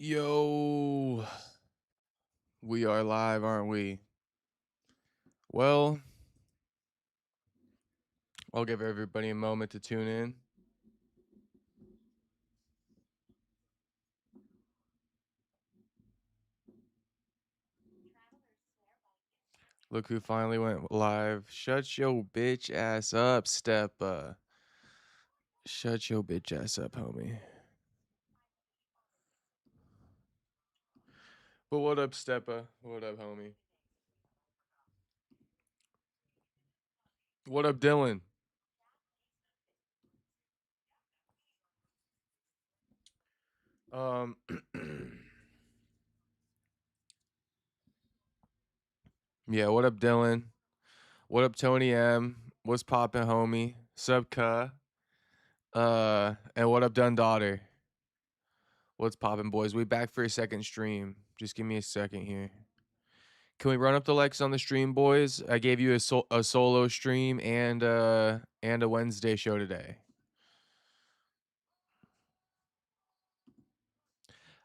Yo, we are live, aren't we? Well, I'll give everybody a moment to tune in. Look who finally went live. Shut your bitch ass up, Steppa. Shut your bitch ass up, homie. But what up, Steppa? What up, homie? What up, Dylan? Um, yeah, what up, Dylan? What up, Tony M? What's poppin', homie? Sub cuh. And what up, Dun Daughter? What's poppin', boys? We back for a second stream. Just give me a second here. Can we run up the likes on the stream, boys? I gave you a solo stream and a Wednesday show today.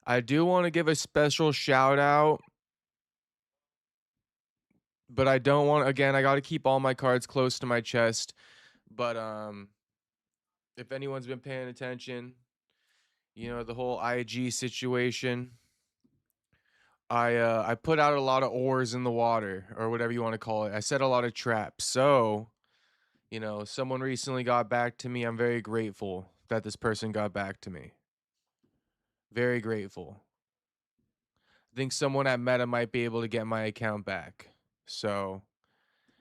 I do want to give a special shout out, but I don't want. Again, I got to keep all my cards close to my chest. But if anyone's been paying attention, you know the whole IG situation. I put out a lot of oars in the water, or whatever you want to call it. I set a lot of traps. So, you know, someone recently got back to me. I'm very grateful that this person got back to me. Very grateful. I think someone at Meta might be able to get my account back. So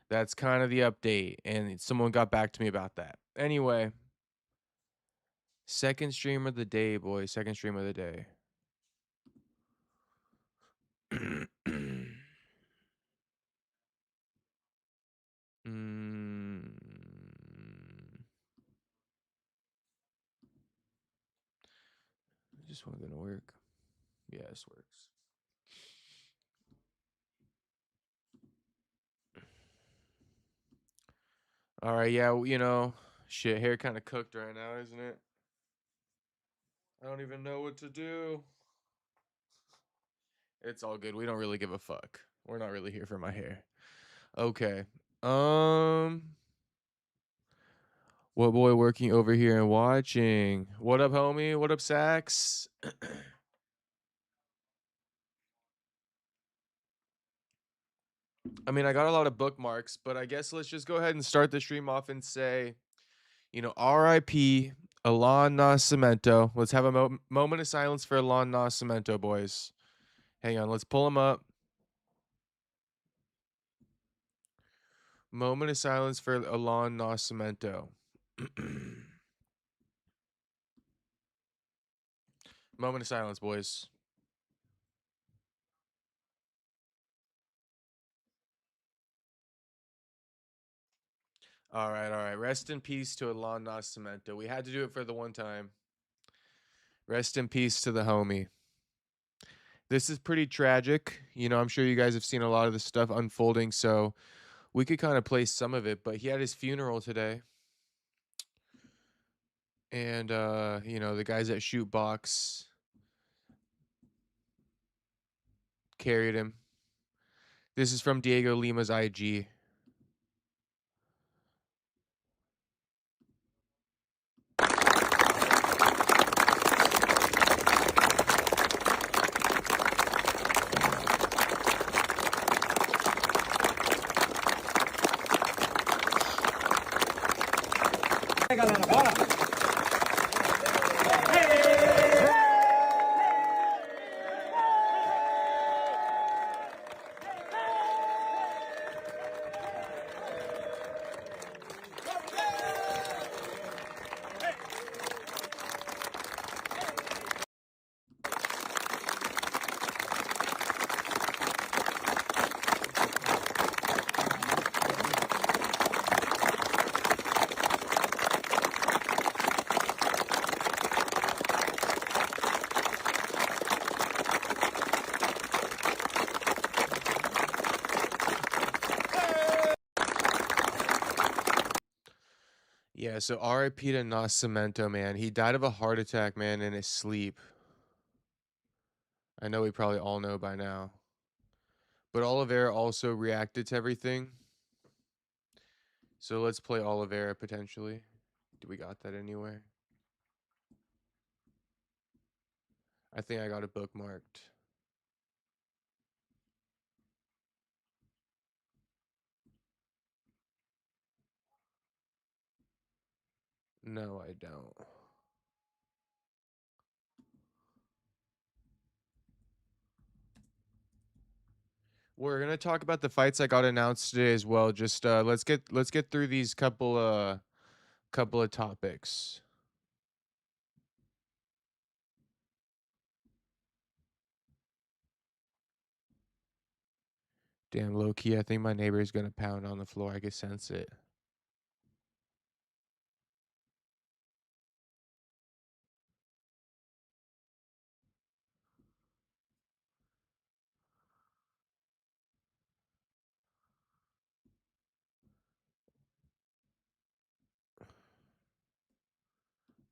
that's kind of the update. And someone got back to me about that. Anyway, second stream of the day, boys. Second stream of the day. This one gonna work. Yeah, this works. All right, yeah, you know, shit, hair kind of cooked right now, isn't it? I don't even know what to do. It's all good. We don't really give a fuck. We're not really here for my hair. Okay. What boy working over here and watching? What up, homie? What up, Sax? I mean, I got a lot of bookmarks, but I guess let's just go ahead and start the stream off and say, you know, R.I.P. Allan Nascimento. Let's have a moment of silence for Allan Nascimento, boys. Hang on, let's pull him up. Moment of silence for Allan Nascimento. Moment of silence, boys. All right. Rest in peace to Allan Nascimento. We had to do it for the one time. Rest in peace to the homie. This is pretty tragic. You know, I'm sure you guys have seen a lot of this stuff unfolding, so we could kind of play some of it, but he had his funeral today. And you know, the guys at Shootbox carried him. This is from Diego Lima's IG. Galera, bora! Yeah, so RIP to Nascimento, man. He died of a heart attack, man, in his sleep. I know we probably all know by now. But Oliveira also reacted to everything. So let's play Oliveira potentially. Do we got that anywhere? I think I got it bookmarked. No, I don't. We're gonna talk about the fights that got announced today as well. Just let's get through these couple of topics. Damn, low key, I think my neighbor is gonna pound on the floor. I can sense it.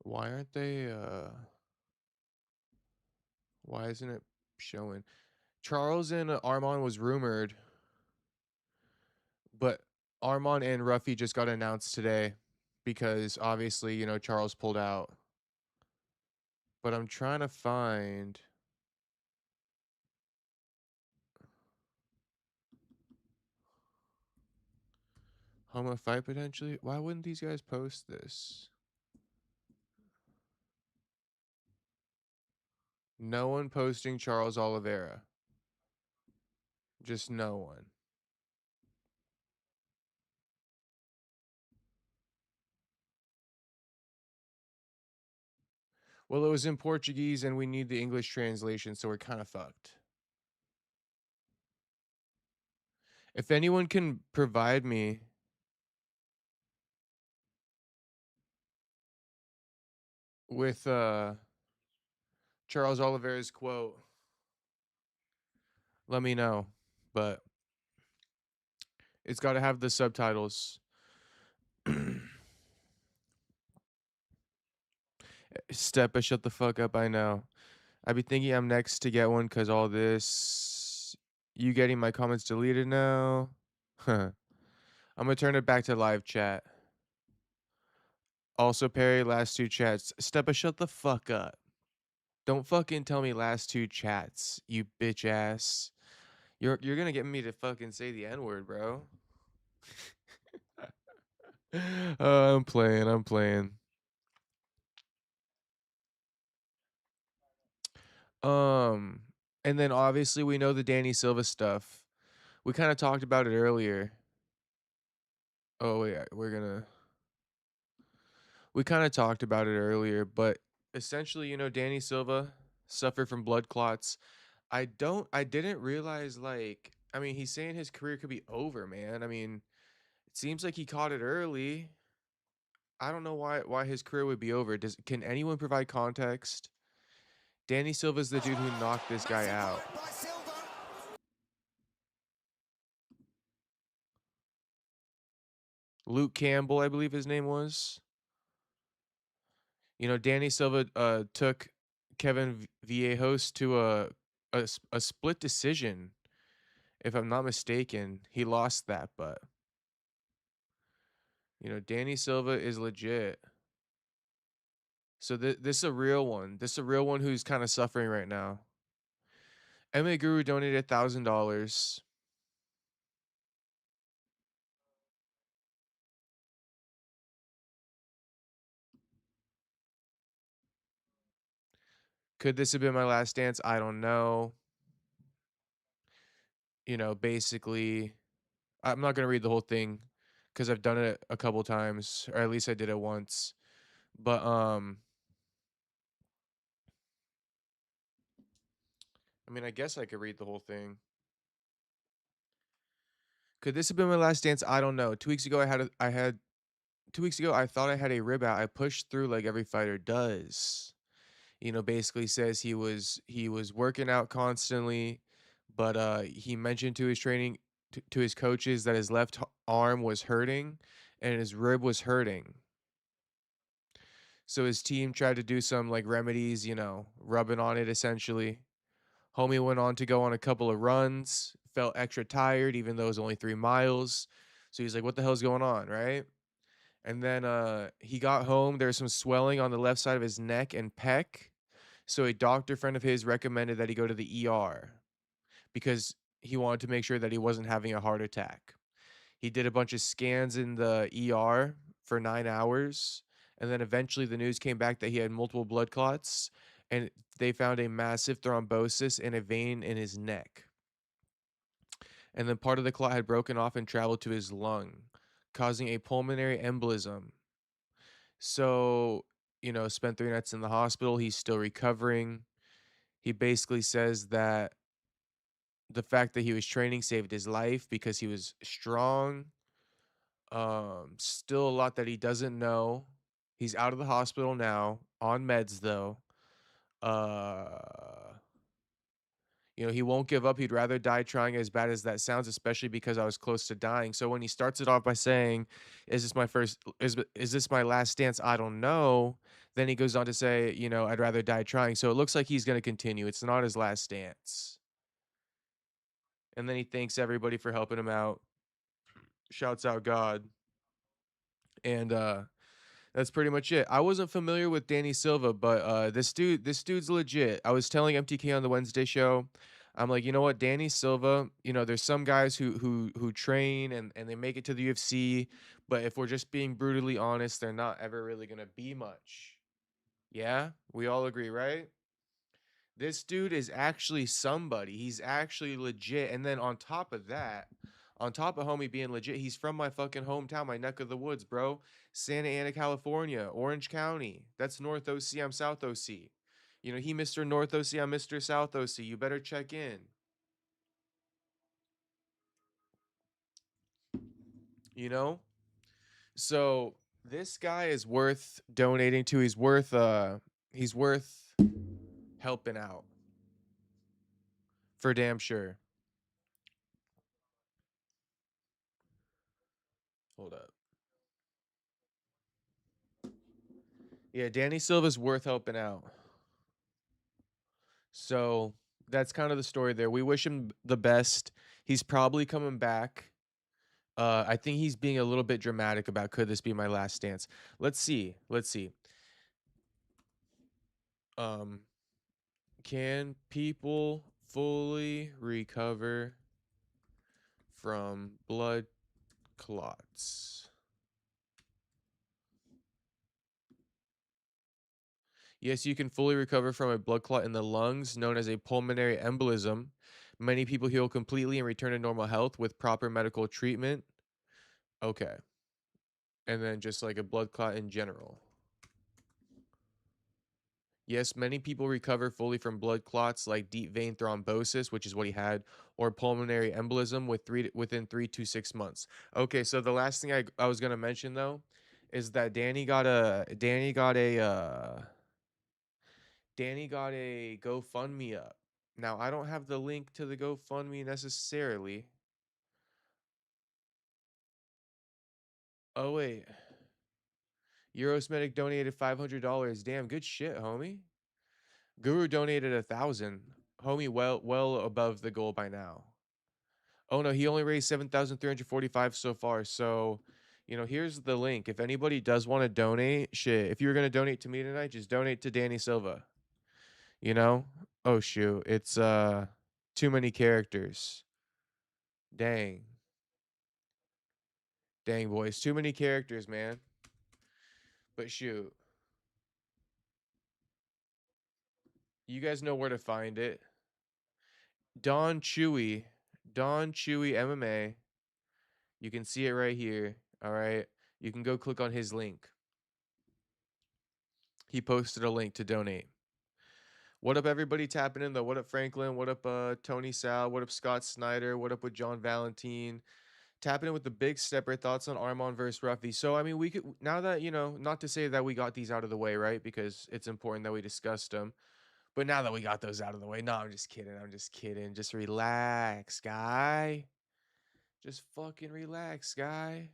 Why aren't they why isn't it showing? Charles and Armand was rumored, but Armand and Ruffy just got announced today because obviously, Charles pulled out. But I'm trying to find Homa fight potentially. Why wouldn't these guys post this? No one posting Charles Oliveira. Just no one. Well, it was in Portuguese and we need the English translation, so we're kind of fucked. If anyone can provide me with Charles Oliveira's quote, let me know. But it's got to have the subtitles. Step, shut the fuck up. I know. I be thinking I'm next to get one because all this. You getting my comments deleted now? Huh. I'm gonna turn it back to live chat. Also, Perry, last two chats. Steppa, shut the fuck up. Don't fucking tell me last two chats, you bitch ass. You're gonna get me to fucking say the N word, bro. I'm playing. I'm playing. Um, and then obviously we know the Danny Silva stuff. We kind of talked about it earlier. Oh wait, we kind of talked about it earlier, but essentially, Danny Silva suffered from blood clots. I didn't realize, like, I mean, he's saying his career could be over, man. I mean, it seems like he caught it early. I don't know why his career would be over. Can anyone provide context? Danny Silva's the dude who knocked this guy out. Luke Campbell, I believe his name was. Danny Silva took Kevin Viejos to a split decision, if I'm not mistaken. He lost that, but Danny Silva is legit. So this is a real one. This is a real one who's kind of suffering right now. MMA Guru donated $1,000. Could this have been my last dance? I don't know. Basically, I'm not gonna read the whole thing because I've done it a couple times, or at least I did it once. But I mean, I guess I could read the whole thing. Could this have been my last dance? I don't know. 2 weeks ago, I had 2 weeks ago I thought I had a rib out. I pushed through like every fighter does. Basically says he was working out constantly, but he mentioned to his training to his coaches that his left arm was hurting and his rib was hurting. So his team tried to do some like remedies, rubbing on it essentially, Homie went on to go on a couple of runs, felt extra tired, even though it was only 3 miles. So he's like, what the hell's going on, right? And then he got home. There's some swelling on the left side of his neck and pec. So a doctor friend of his recommended that he go to the ER because he wanted to make sure that he wasn't having a heart attack. He did a bunch of scans in the ER for 9 hours. And then eventually the news came back that he had multiple blood clots and they found a massive thrombosis in a vein in his neck. And then part of the clot had broken off and traveled to his lung, causing a pulmonary embolism. So, spent 3 nights in the hospital. He's still recovering. He basically says that the fact that he was training saved his life because he was strong. Still a lot that he doesn't know. He's out of the hospital now, on meds though. Uh, he won't give up. He'd rather die trying, as bad as that sounds, especially because I was close to dying. So when he starts it off by saying, "Is this my first? Is this my last stance? I don't know." Then he goes on to say, "I'd rather die trying." So it looks like he's going to continue. It's not his last stance. And then he thanks everybody for helping him out. Shouts out God. And that's pretty much it. I wasn't familiar with Danny Silva, but this dude's legit. I was telling MTK on the Wednesday show, I'm like, you know what, Danny Silva, there's some guys who train and they make it to the UFC, but if we're just being brutally honest, they're not ever really gonna be much. Yeah, we all agree, right? This dude is actually somebody. He's actually legit. And then on top of that, on top of homie being legit, he's from my fucking hometown, my neck of the woods, bro. Santa Ana, California, Orange County. That's North OC. I'm South OC. He Mr. North OC. I'm Mr. South OC. You better check in. You know? So this guy is worth donating to. He's worth helping out. For damn sure. Hold up. Yeah, Danny Silva's worth helping out. So that's kind of the story there. We wish him the best. He's probably coming back. I think he's being a little bit dramatic about could this be my last stance. Let's see. Let's see. Um, can people fully recover from blood clots? Yes, you can fully recover from a blood clot in the lungs, known as a pulmonary embolism. Many people heal completely and return to normal health with proper medical treatment. Okay. And then just like a blood clot in general. Yes, many people recover fully from blood clots like deep vein thrombosis, which is what he had, or pulmonary embolism within 3 to 6 months. Okay, so the last thing I was gonna mention though is that Danny got a GoFundMe up. Now I don't have the link to the GoFundMe necessarily. Oh wait, Eurosmedic donated $500. Damn, good shit, homie. Guru donated 1,000. Homie, well above the goal by now. Oh no, he only raised 7,345 so far. So, here's the link. If anybody does want to donate, shit. If you were gonna donate to me tonight, just donate to Danny Silva. You know? Oh shoot, it's too many characters. Dang, dang boys, too many characters, man. But shoot, you guys know where to find it. Don Chewy, Don Chewy MMA. You can see it right here. All right. You can go click on his link. He posted a link to donate. What up, everybody tapping in though? What up, Franklin? What up, Tony Sal? What up, Scott Snyder? What up with John Valentine? Tapping in with the big stepper thoughts on Armand versus Ruffy. So I mean, we could now that not to say that we got these out of the way, right? Because it's important that we discussed them. But now that we got those out of the way, no, I'm just kidding. I'm just kidding. Just relax, guy. Just fucking relax, guy.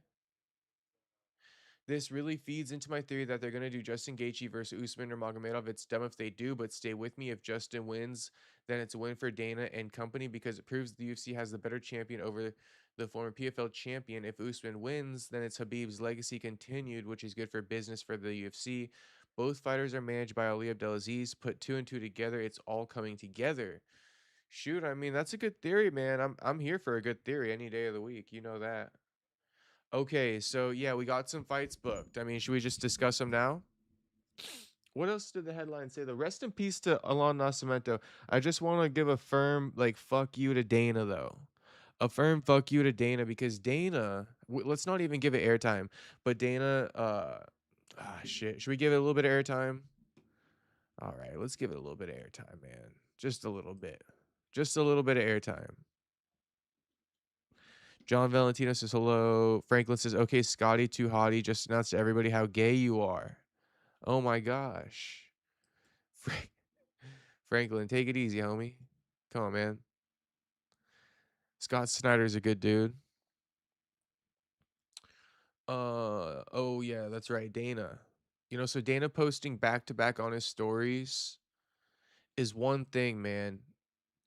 This really feeds into my theory that they're going to do Justin Gaethje versus Usman or Magomedov. It's dumb if they do, but stay with me. If Justin wins, then it's a win for Dana and company because it proves the UFC has the better champion over the former PFL champion. If Usman wins, then it's Habib's legacy continued, which is good for business for the UFC. Both fighters are managed by Ali Abdelaziz. Put two and two together, it's all coming together. Shoot, I mean that's a good theory, man. I'm here for a good theory any day of the week. You know that. Okay, so yeah, we got some fights booked. I mean, should we just discuss them now? What else did the headline say? The rest in peace to Alon Nascimento. I just want to give a firm like fuck you to Dana though. A firm fuck you to Dana because Dana. Let's not even give it airtime. But Dana. Shit. Should we give it a little bit of airtime? All right, let's give it a little bit of airtime, man. Just a little bit. Just a little bit of airtime. John Valentino says hello. Franklin says, okay, Scotty, too hottie. Just announce to everybody how gay you are. Oh my gosh. Franklin, take it easy, homie. Come on, man. Scott Snyder's a good dude. Oh yeah, that's right, Dana. You know, so Dana posting back to back on his stories is one thing, man.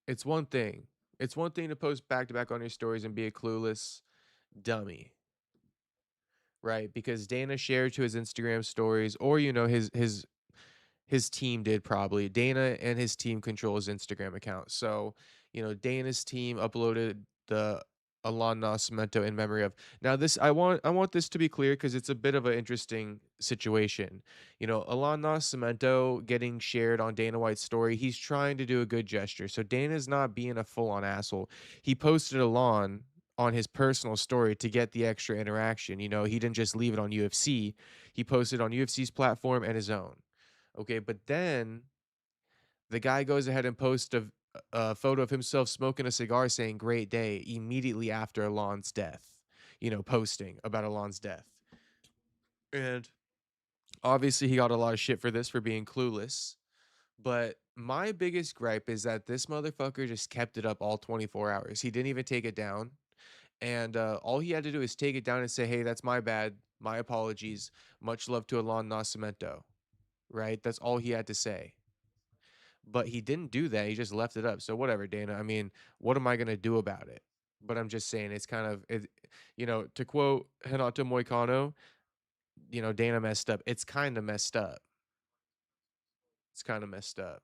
It's one thing. It's one thing to post back to back on your stories and be a clueless dummy, right? Because Dana shared to his Instagram stories, or you know, his team did probably. Dana and his team control his Instagram account. So, you know, Dana's team uploaded the Alon Nascimento in memory of. Now this I want this to be clear because it's a bit of an interesting situation. You know, Alon Nascimento getting shared on Dana White's story, he's trying to do a good gesture. So Dana's not being a full-on asshole. He posted Alon on his personal story to get the extra interaction. You know, he didn't just leave it on UFC. He posted on UFC's platform and his own. Okay, but then the guy goes ahead and posts a photo of himself smoking a cigar saying great day immediately after Alon's death, you know, posting about Alon's death. And obviously he got a lot of shit for this for being clueless. But my biggest gripe is that this motherfucker just kept it up all 24 hours. He didn't even take it down. And all he had to do is take it down and say, hey, that's my bad. My apologies. Much love to Alon Nascimento. Right? That's all he had to say. But he didn't do that. He just left it up. So whatever, Dana. I mean, what am I gonna do about it? But I'm just saying it's kind of it, you know, to quote Renato Moicano, you know, Dana messed up. It's kind of messed up. It's kind of messed up.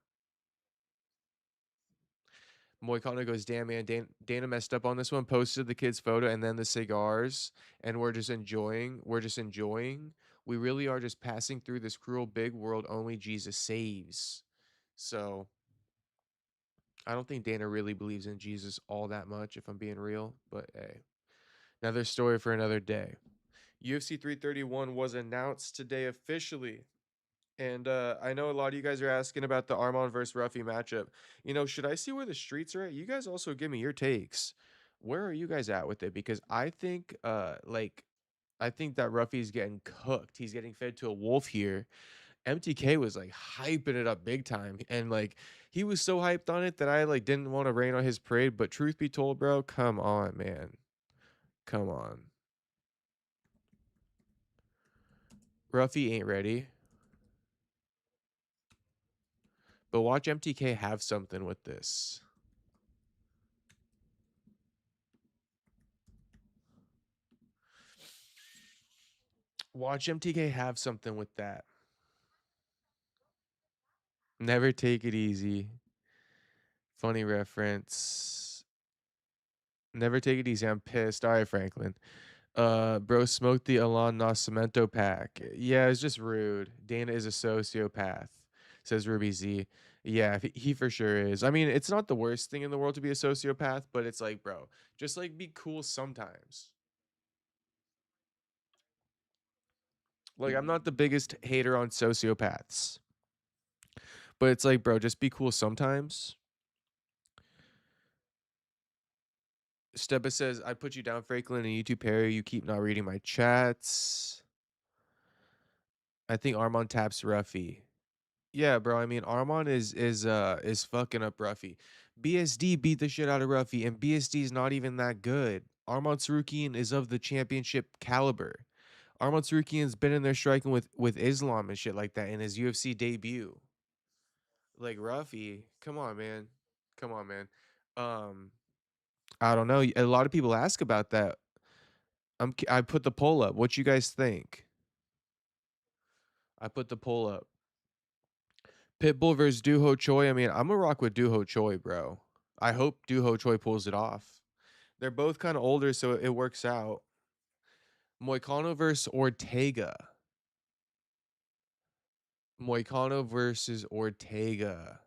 Moicano goes, damn man, Dana messed up on this one. Posted the kid's photo and then the cigars, and we're just enjoying. We're just enjoying. We really are just passing through this cruel big world only Jesus saves. So I don't think Dana really believes in Jesus all that much, if I'm being real. But hey, another story for another day. UFC 331 was announced today officially. And I know a lot of you guys are asking about the Armand versus Ruffy matchup. You know, should I see where the streets are at? You guys also give me your takes. Where are you guys at with it? Because I think, I think that Ruffy's getting cooked. He's getting fed to a wolf here. MTK was like hyping it up big time, and like he was so hyped on it that I like didn't want to rain on his parade. But truth be told, bro, come on, man, come on. Ruffy ain't ready, but watch MTK have something with this. Watch MTK have something with that. Never take it easy. Funny reference. Never take it easy. I'm pissed. All right, Franklin. Bro smoked the Alon Nascimento pack. Yeah, it's just rude. Dana is a sociopath, says Ruby Z. Yeah, he for sure is. I mean, it's not the worst thing in the world to be a sociopath, but it's like, bro, just like be cool sometimes. Like, I'm not the biggest hater on sociopaths, but it's like, bro, just be cool sometimes. Steppa says, I put you down, Franklin, and YouTube Perry. You keep not reading my chats. I think Armand taps Ruffy. Yeah, bro. I mean, Armand is fucking up Ruffy. BSD beat the shit out of Ruffy, and BSD is not even that good. Armand Sarukian is of the championship caliber. Arnold Sarukian's been in there striking with Islam and shit like that in his UFC debut. Like Ruffy, come on, man, come on, man. Um, I don't know. A lot of people ask about that. I put the poll up. What you guys think? I put the poll up. Pitbull versus Duho Choi. I mean, I'm gonna rock with Duho Choi, bro. I hope Duho Choi pulls it off. They're both kind of older, so it works out. Moicano versus Ortega. Moicano versus Ortega.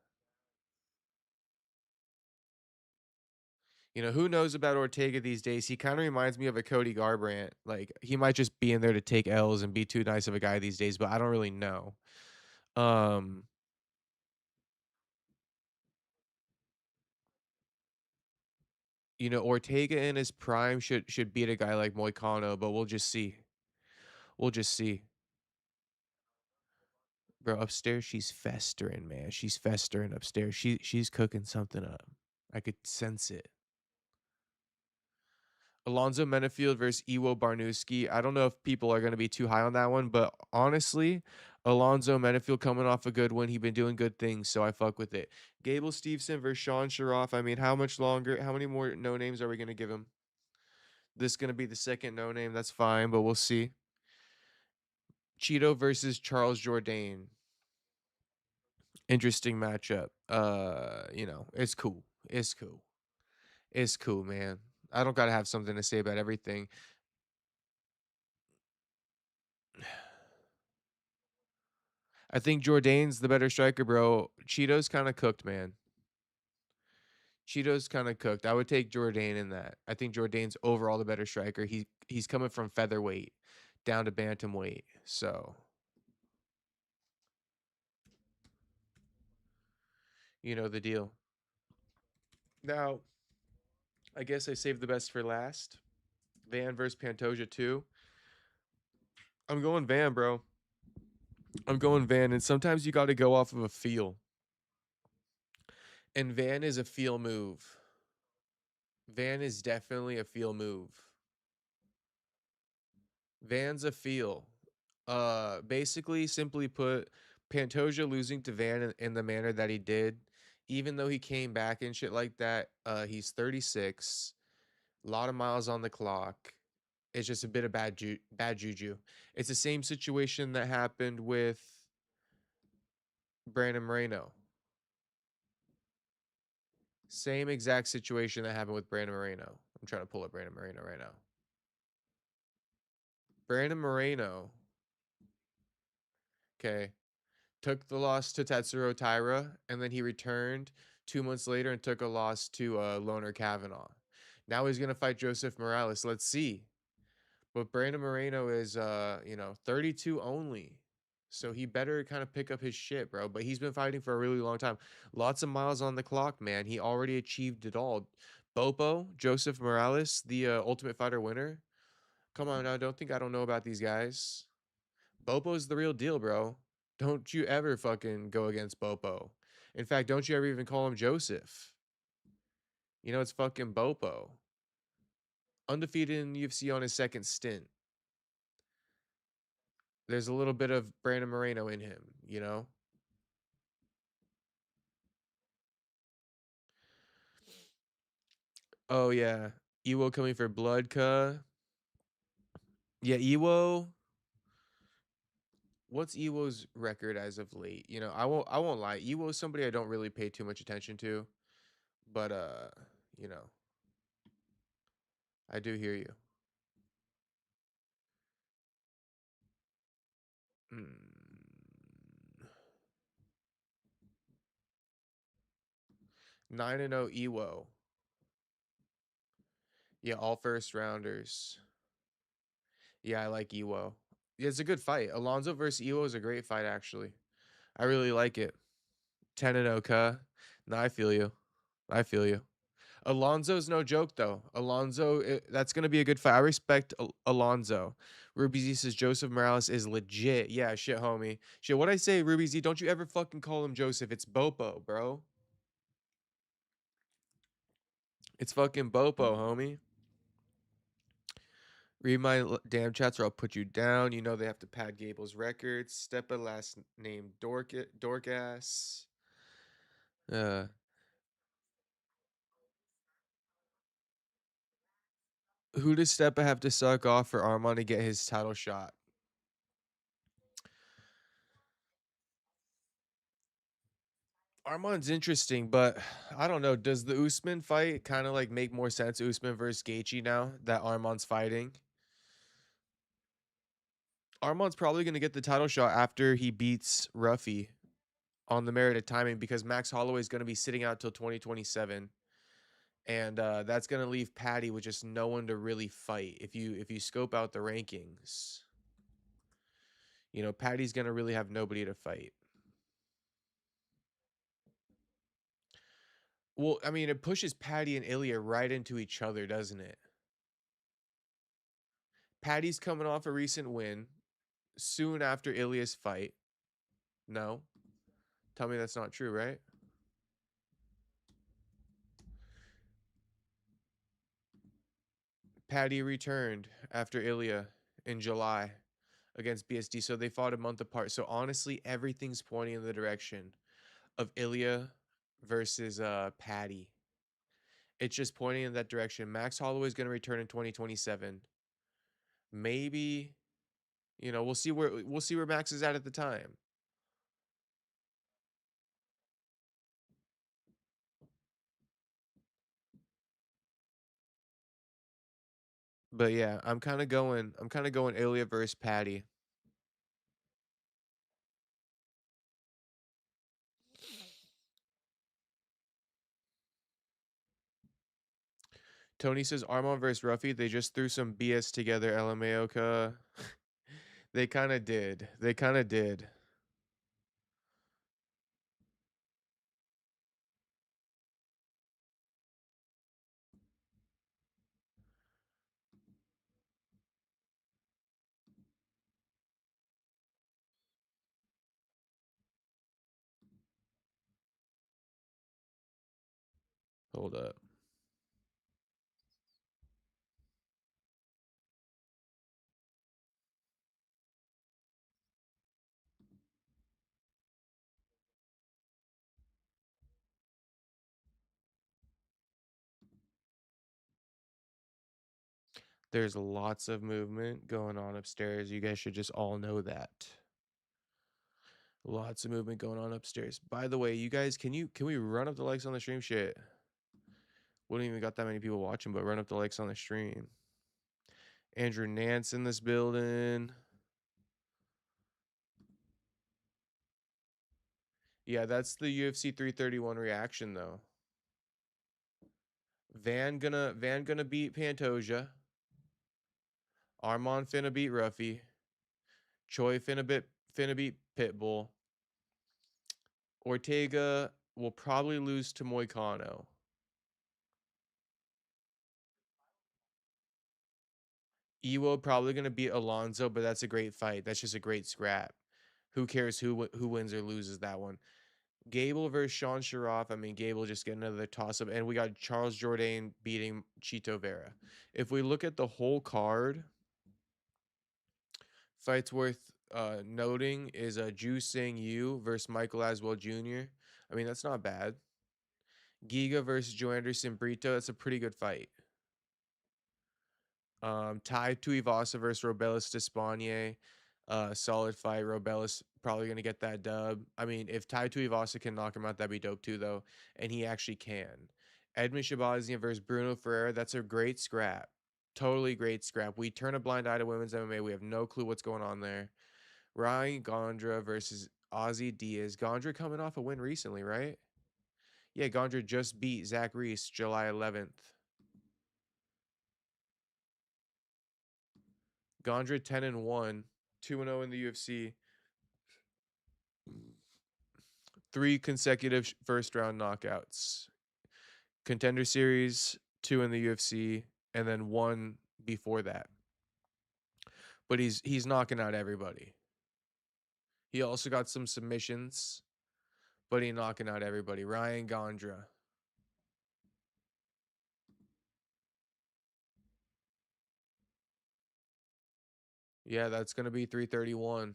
You know, who knows about Ortega these days? He kind of reminds me of a Cody Garbrandt. Like, he might just be in there to take L's and be too nice of a guy these days, but I don't really know. Um, you know, Ortega in his prime should beat a guy like Moicano, but we'll just see. We'll just see. Bro, upstairs she's festering, man. She's festering upstairs. She's cooking something up. I could sense it. Alonzo Menafield versus Iwo Barnowski. I don't know if people are going to be too high on that one, but honestly, Alonzo Menafield coming off a good win. He been doing good things, so I fuck with it. Gable Steveson versus Sean Sharaf. I mean, how much longer? How many more no names are we going to give him? This is going to be the second no name. That's fine, but we'll see. Cheeto versus Charles Jourdain. Interesting matchup. You know, it's cool. It's cool. It's cool, man. I don't gotta have something to say about everything. I think Jourdain's the better striker, bro. Cheeto's kind of cooked, man. Cheeto's kind of cooked. I would take Jourdain in that. I think Jourdain's overall the better striker. He's coming from featherweight down to bantamweight, so you know the deal. Now, I guess I saved the best for last. Van versus Pantoja 2. I'm going Van, bro. I'm going Van, and sometimes you got to go off of a feel. And Van is a feel move. Van is definitely a feel move. Van's a feel. Basically, simply put, Pantoja losing to Van in the manner that he did, even though he came back and shit like that, he's 36, a lot of miles on the clock. It's just a bit of bad juju. It's the same situation that happened with Brandon Moreno. Same exact situation that happened with Brandon Moreno. I'm trying to pull up Brandon Moreno right now. Brandon Moreno, okay, took the loss to Tetsuro Taira, and then he returned 2 months later and took a loss to Loner Kavanaugh. Now he's gonna fight Joseph Morales. Let's see. But Brandon Moreno is 32 only. So he better kind of pick up his shit, bro. But he's been fighting for a really long time. Lots of miles on the clock, man. He already achieved it all. Bopo, Joseph Morales, the Ultimate Fighter winner. Come on now, don't think I don't know about these guys. Bopo's the real deal, bro. Don't you ever fucking go against Bopo. In fact, don't you ever even call him Joseph. You know, it's fucking Bopo. Undefeated in UFC on his second stint. There's a little bit of Brandon Moreno in him, you know? Oh, yeah. Iwo coming for Bloodka. Yeah, Iwo. What's Iwo's record as of late? You know, I won't lie. Iwo's somebody I don't really pay too much attention to, but you know, I do hear you. Mm. 9-0 Iwo. Yeah, all first rounders. Yeah, I like Iwo. Yeah, it's a good fight. Alonzo versus Iwo is a great fight, actually. I really like it. 10-0, Ka. No, I feel you. I feel you. Alonzo's no joke, though. Alonzo, that's going to be a good fight. I respect Alonzo. Ruby Z says Joseph Morales is legit. Yeah, shit, homie. Shit, what I say, Ruby Z? Don't you ever fucking call him Joseph. It's Bopo, bro. It's fucking Bopo, homie. Read my damn chats or I'll put you down. You know they have to pad Gable's records. Stepa last name Dorcas. Uh, who does Stepa have to suck off for Armand to get his title shot? Armand's interesting, but I don't know. Does the Usman fight kind of like make more sense? Usman versus Gaethje now that Armand's fighting. Armand's probably going to get the title shot after he beats Ruffy on the merit of timing because Max Holloway is going to be sitting out till 2027, and that's going to leave Patty with just no one to really fight. If you scope out the rankings, you know Patty's going to really have nobody to fight. Well, I mean, it pushes Patty and Ilya right into each other, doesn't it? Patty's coming off a recent win soon after Ilya's fight. No, tell me that's not true, right? Patty returned after Ilya in July against BSD, so they fought a month apart. So honestly, everything's pointing in the direction of Ilya versus Patty. It's just pointing in that direction. Max Holloway is going to return in 2027. Maybe, you know, we'll see where Max is at the time. But yeah, I'm kind of going Ilya versus Patty. Tony says Armand versus Ruffy. They just threw some BS together. LMAO. They kind of did. They kind of did. Hold up. There's lots of movement going on upstairs. You guys should just all know that. Lots of movement going on upstairs. By the way, you guys, can we run up the likes on the stream? Shit. We don't even got that many people watching, but run up the likes on the stream. Andrew Nance in this building. Yeah, that's the UFC 331 reaction though. Van gonna beat Pantoja. Armand finna beat Ruffy. Choi finna beat Pitbull. Ortega will probably lose to Moicano. Iwo probably gonna beat Alonzo, but that's a great fight. That's just a great scrap. Who cares who wins or loses that one? Gable versus Sean Sharaf. I mean, Gable just get another toss up, and we got Charles Jourdain beating Chito Vera. If we look at the whole card, fights worth noting is Ju Sing Yu versus Michael Aswell Jr. I mean, that's not bad. Giga versus Joanderson Brito. That's a pretty good fight. Tai Tuivasa versus Robelis Despanier. Solid fight. Robelis probably gonna get that dub. I mean, if Tai Tuivasa can knock him out, that'd be dope too, though. And he actually can. Edmund Shabazian versus Bruno Ferreira. That's a great scrap. Totally great scrap. We turn a blind eye to women's MMA. We have no clue what's going on there. Ryan Gondra versus Ozzy Diaz. Gondra coming off a win recently, right? Yeah, Gondra just beat Zach Reese July 11th. Gondra 10-1, 2-0 in the UFC. 3 consecutive first round knockouts. Contender Series, 2 in the UFC, and then 1 before that. But he's knocking out everybody. He also got some submissions, but he's knocking out everybody. Ryan Gondra. Yeah, that's gonna be 331.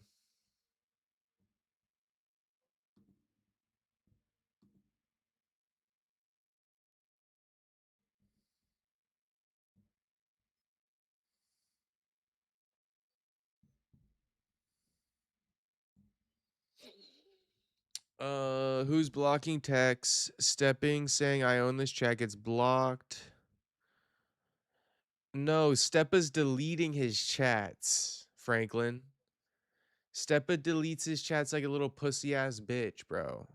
Who's blocking texts? Stepping saying I own this chat gets blocked. No, Steppa's deleting his chats, Franklin. Steppa deletes his chats like a little pussy ass bitch, bro.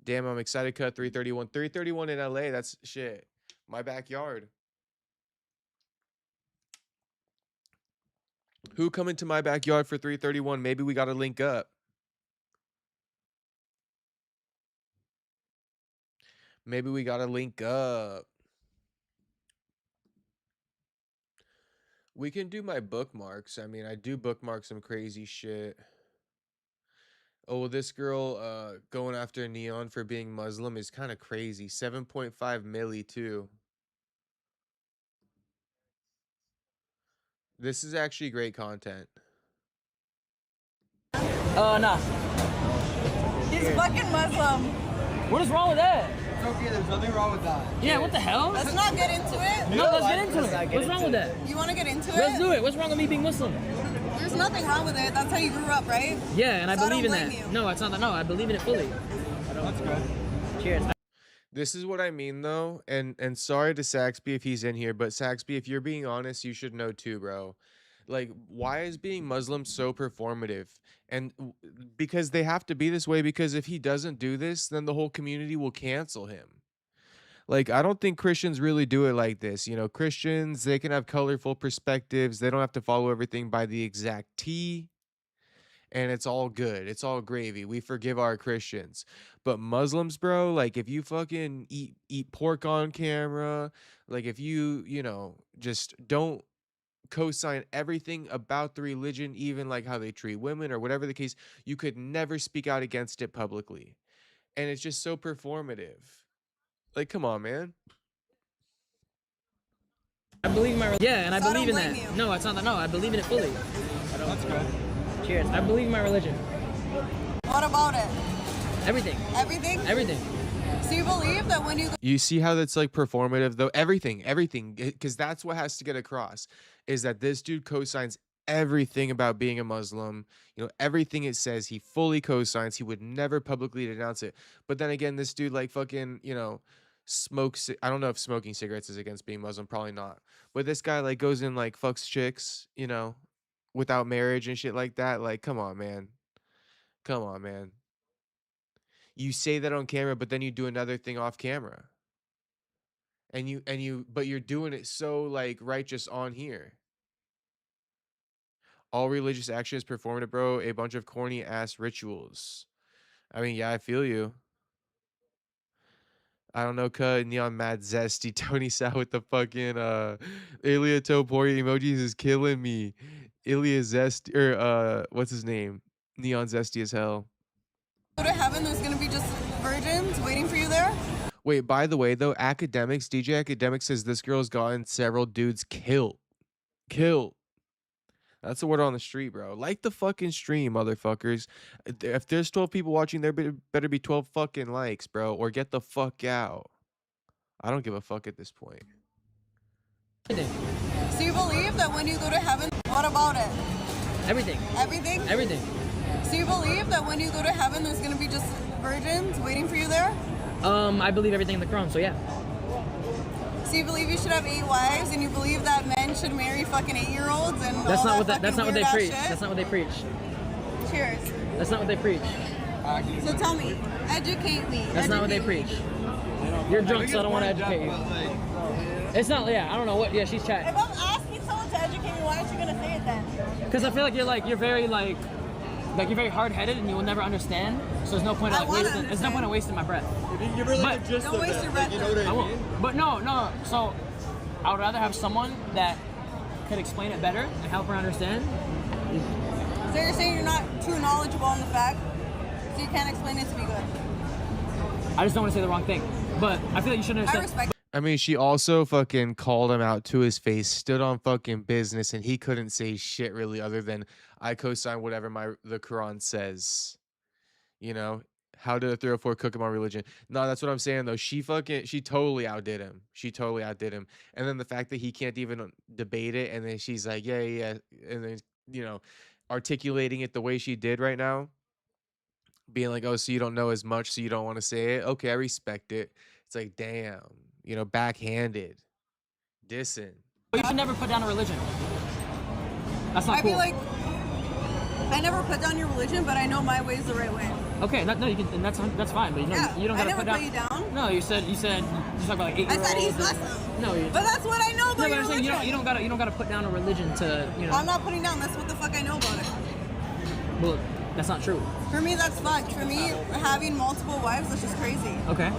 Damn, I'm excited. Cut 331. 331 in LA. That's shit. My backyard. Who coming to my backyard for 331? Maybe we gotta link up. Maybe we gotta link up. We can do my bookmarks. I mean, I do bookmark some crazy shit. Oh, this girl going after Neon for being Muslim is kind of crazy. 7.5 milli too. This is actually great content. Nah. He's fucking Muslim. What is wrong with that? It's okay, there's nothing wrong with that. Yeah, what the hell? Let's not get into it. No, let's get into it. What's wrong with that? You want to get into it? Let's do it. What's wrong with me being Muslim? There's nothing wrong with it. That's how you grew up, right? Yeah, and I So I believe in don't that. blame you. No, it's not that. No, I believe in it fully. That's good. Cheers. This is what I mean though, and sorry to Saxby if he's in here, but Saxby, if you're being honest, you should know too, bro. Like, why is being Muslim so performative? And because they have to be this way, because if he doesn't do this, then the whole community will cancel him. Like, I don't think Christians really do it like this. You know, Christians, they can have colorful perspectives. They don't have to follow everything by the exact T. And it's all good. It's all gravy. We forgive our Christians. But Muslims, bro, like if you fucking eat pork on camera, like if you know, just don't co-sign everything about the religion, even like how they treat women or whatever the case, you could never speak out against it publicly. And it's just so performative. Like, come on, man. I believe in my yeah, and I So I believe in don't that. blame you. No, it's not that. No, I believe in it fully. That's good. Cheers. I believe in my religion. What about it? Everything. Everything? Everything. So you believe that when you You see how that's like performative though? Everything, because that's what has to get across is that this dude co-signs everything about being a Muslim. You know, everything it says, he fully co-signs. He would never publicly denounce it. But then again, this dude like fucking, you know, smokes. I don't know if smoking cigarettes is against being Muslim. Probably not. But this guy like goes in like fucks chicks, you know, without marriage and shit like that. Like, come on, man. Come on, man. You say that on camera, but then you do another thing off camera. But you're doing it so like righteous on here. All religious action is performative, bro. A bunch of corny ass rituals. I mean, yeah, I feel you. I don't know, cut Neon Mad Zesty. Tony Sal with the fucking Ilya Topori emojis is killing me. Ilya Zesty or what's his name? Neon Zesty as hell. go to heaven, there's gonna be just virgins waiting for you there? Wait, by the way though, Academics, DJ Academics says this girl's gotten several dudes killed. Killed. That's the word on the street, bro. Like the fucking stream, motherfuckers. If there's 12 people watching, there better be 12 fucking likes, bro. Or get the fuck out. I don't give a fuck at this point. Everything. So you believe that when you go to heaven, what about it? Everything. Everything? Everything. So you believe that when you go to heaven, there's gonna be just virgins waiting for you there? I believe everything in the Quran, so yeah. So you believe you should have 8 wives, and you believe that men should marry fucking 8-year-olds and That's all not what that that's not what they fucking preach. weird-ass shit? That's not what they preach. Cheers. That's not what they preach. So tell me, educate me. That's not what they educate me. preach. You're drunk, so I don't want to educate you. It's not. Yeah, I don't know what. Yeah, she's chatting. If I'm asking someone to educate me, why aren't you gonna say it then? Because I feel like you're very you're very hard-headed and you will never understand. So there's no point of I wanna wasting. There's no point of wasting my breath. Give her like But- a gist Don't of waste it. your breath. You know what I I won't. mean? But no. So I would rather have someone that could explain it better and help her understand. So you're saying you're not too knowledgeable on the fact, so you can't explain it to me good. I just don't want to say the wrong thing. But I feel like you should I understand. respect. I mean, she also fucking called him out to his face, stood on fucking business, and he couldn't say shit really other than I co-sign whatever the Quran says. You know, how did a 304 cook him on religion? No, that's what I'm saying though. She totally outdid him. She totally outdid him. And then the fact that he can't even debate it, and then she's like, yeah, yeah, yeah. And then you know, articulating it the way she did right now, being like, oh, so you don't know as much, so you don't want to say it. Okay, I respect it. It's like, damn, backhanded, dissing. But you should never put down a religion. That's not I cool. feel like I never put down your religion, but I know my way is the right way. Okay, no, you can, and that's fine. But you don't gotta put down. I never put you down. No, you said you talked about like 8-year-olds. I said he's Muslim. No, but that's what I know about your saying religion. you don't gotta put down a religion to I'm not putting down. That's what the fuck I know about it. Well, that's not true. For me, that's fucked. For me, having multiple wives, that's just crazy. Okay.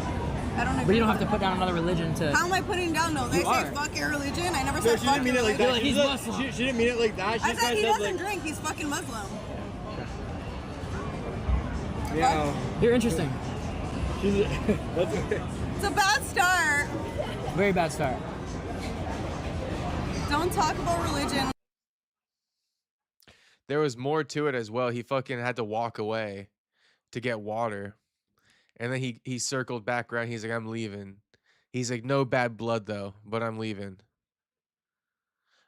I don't agree. But you don't have to put down another religion to. How am I putting down? No, they say fuck your religion. I never said She fuck didn't mean your it like religion. that. He's Muslim. She didn't mean it like that. I said he doesn't drink. He's fucking Muslim. Yeah. You're interesting. It's a bad start. Very bad start. Don't talk about religion. There was more to it as well. He fucking had to walk away to get water. And then he circled back around. He's like, I'm leaving. He's like, no bad blood though, but I'm leaving.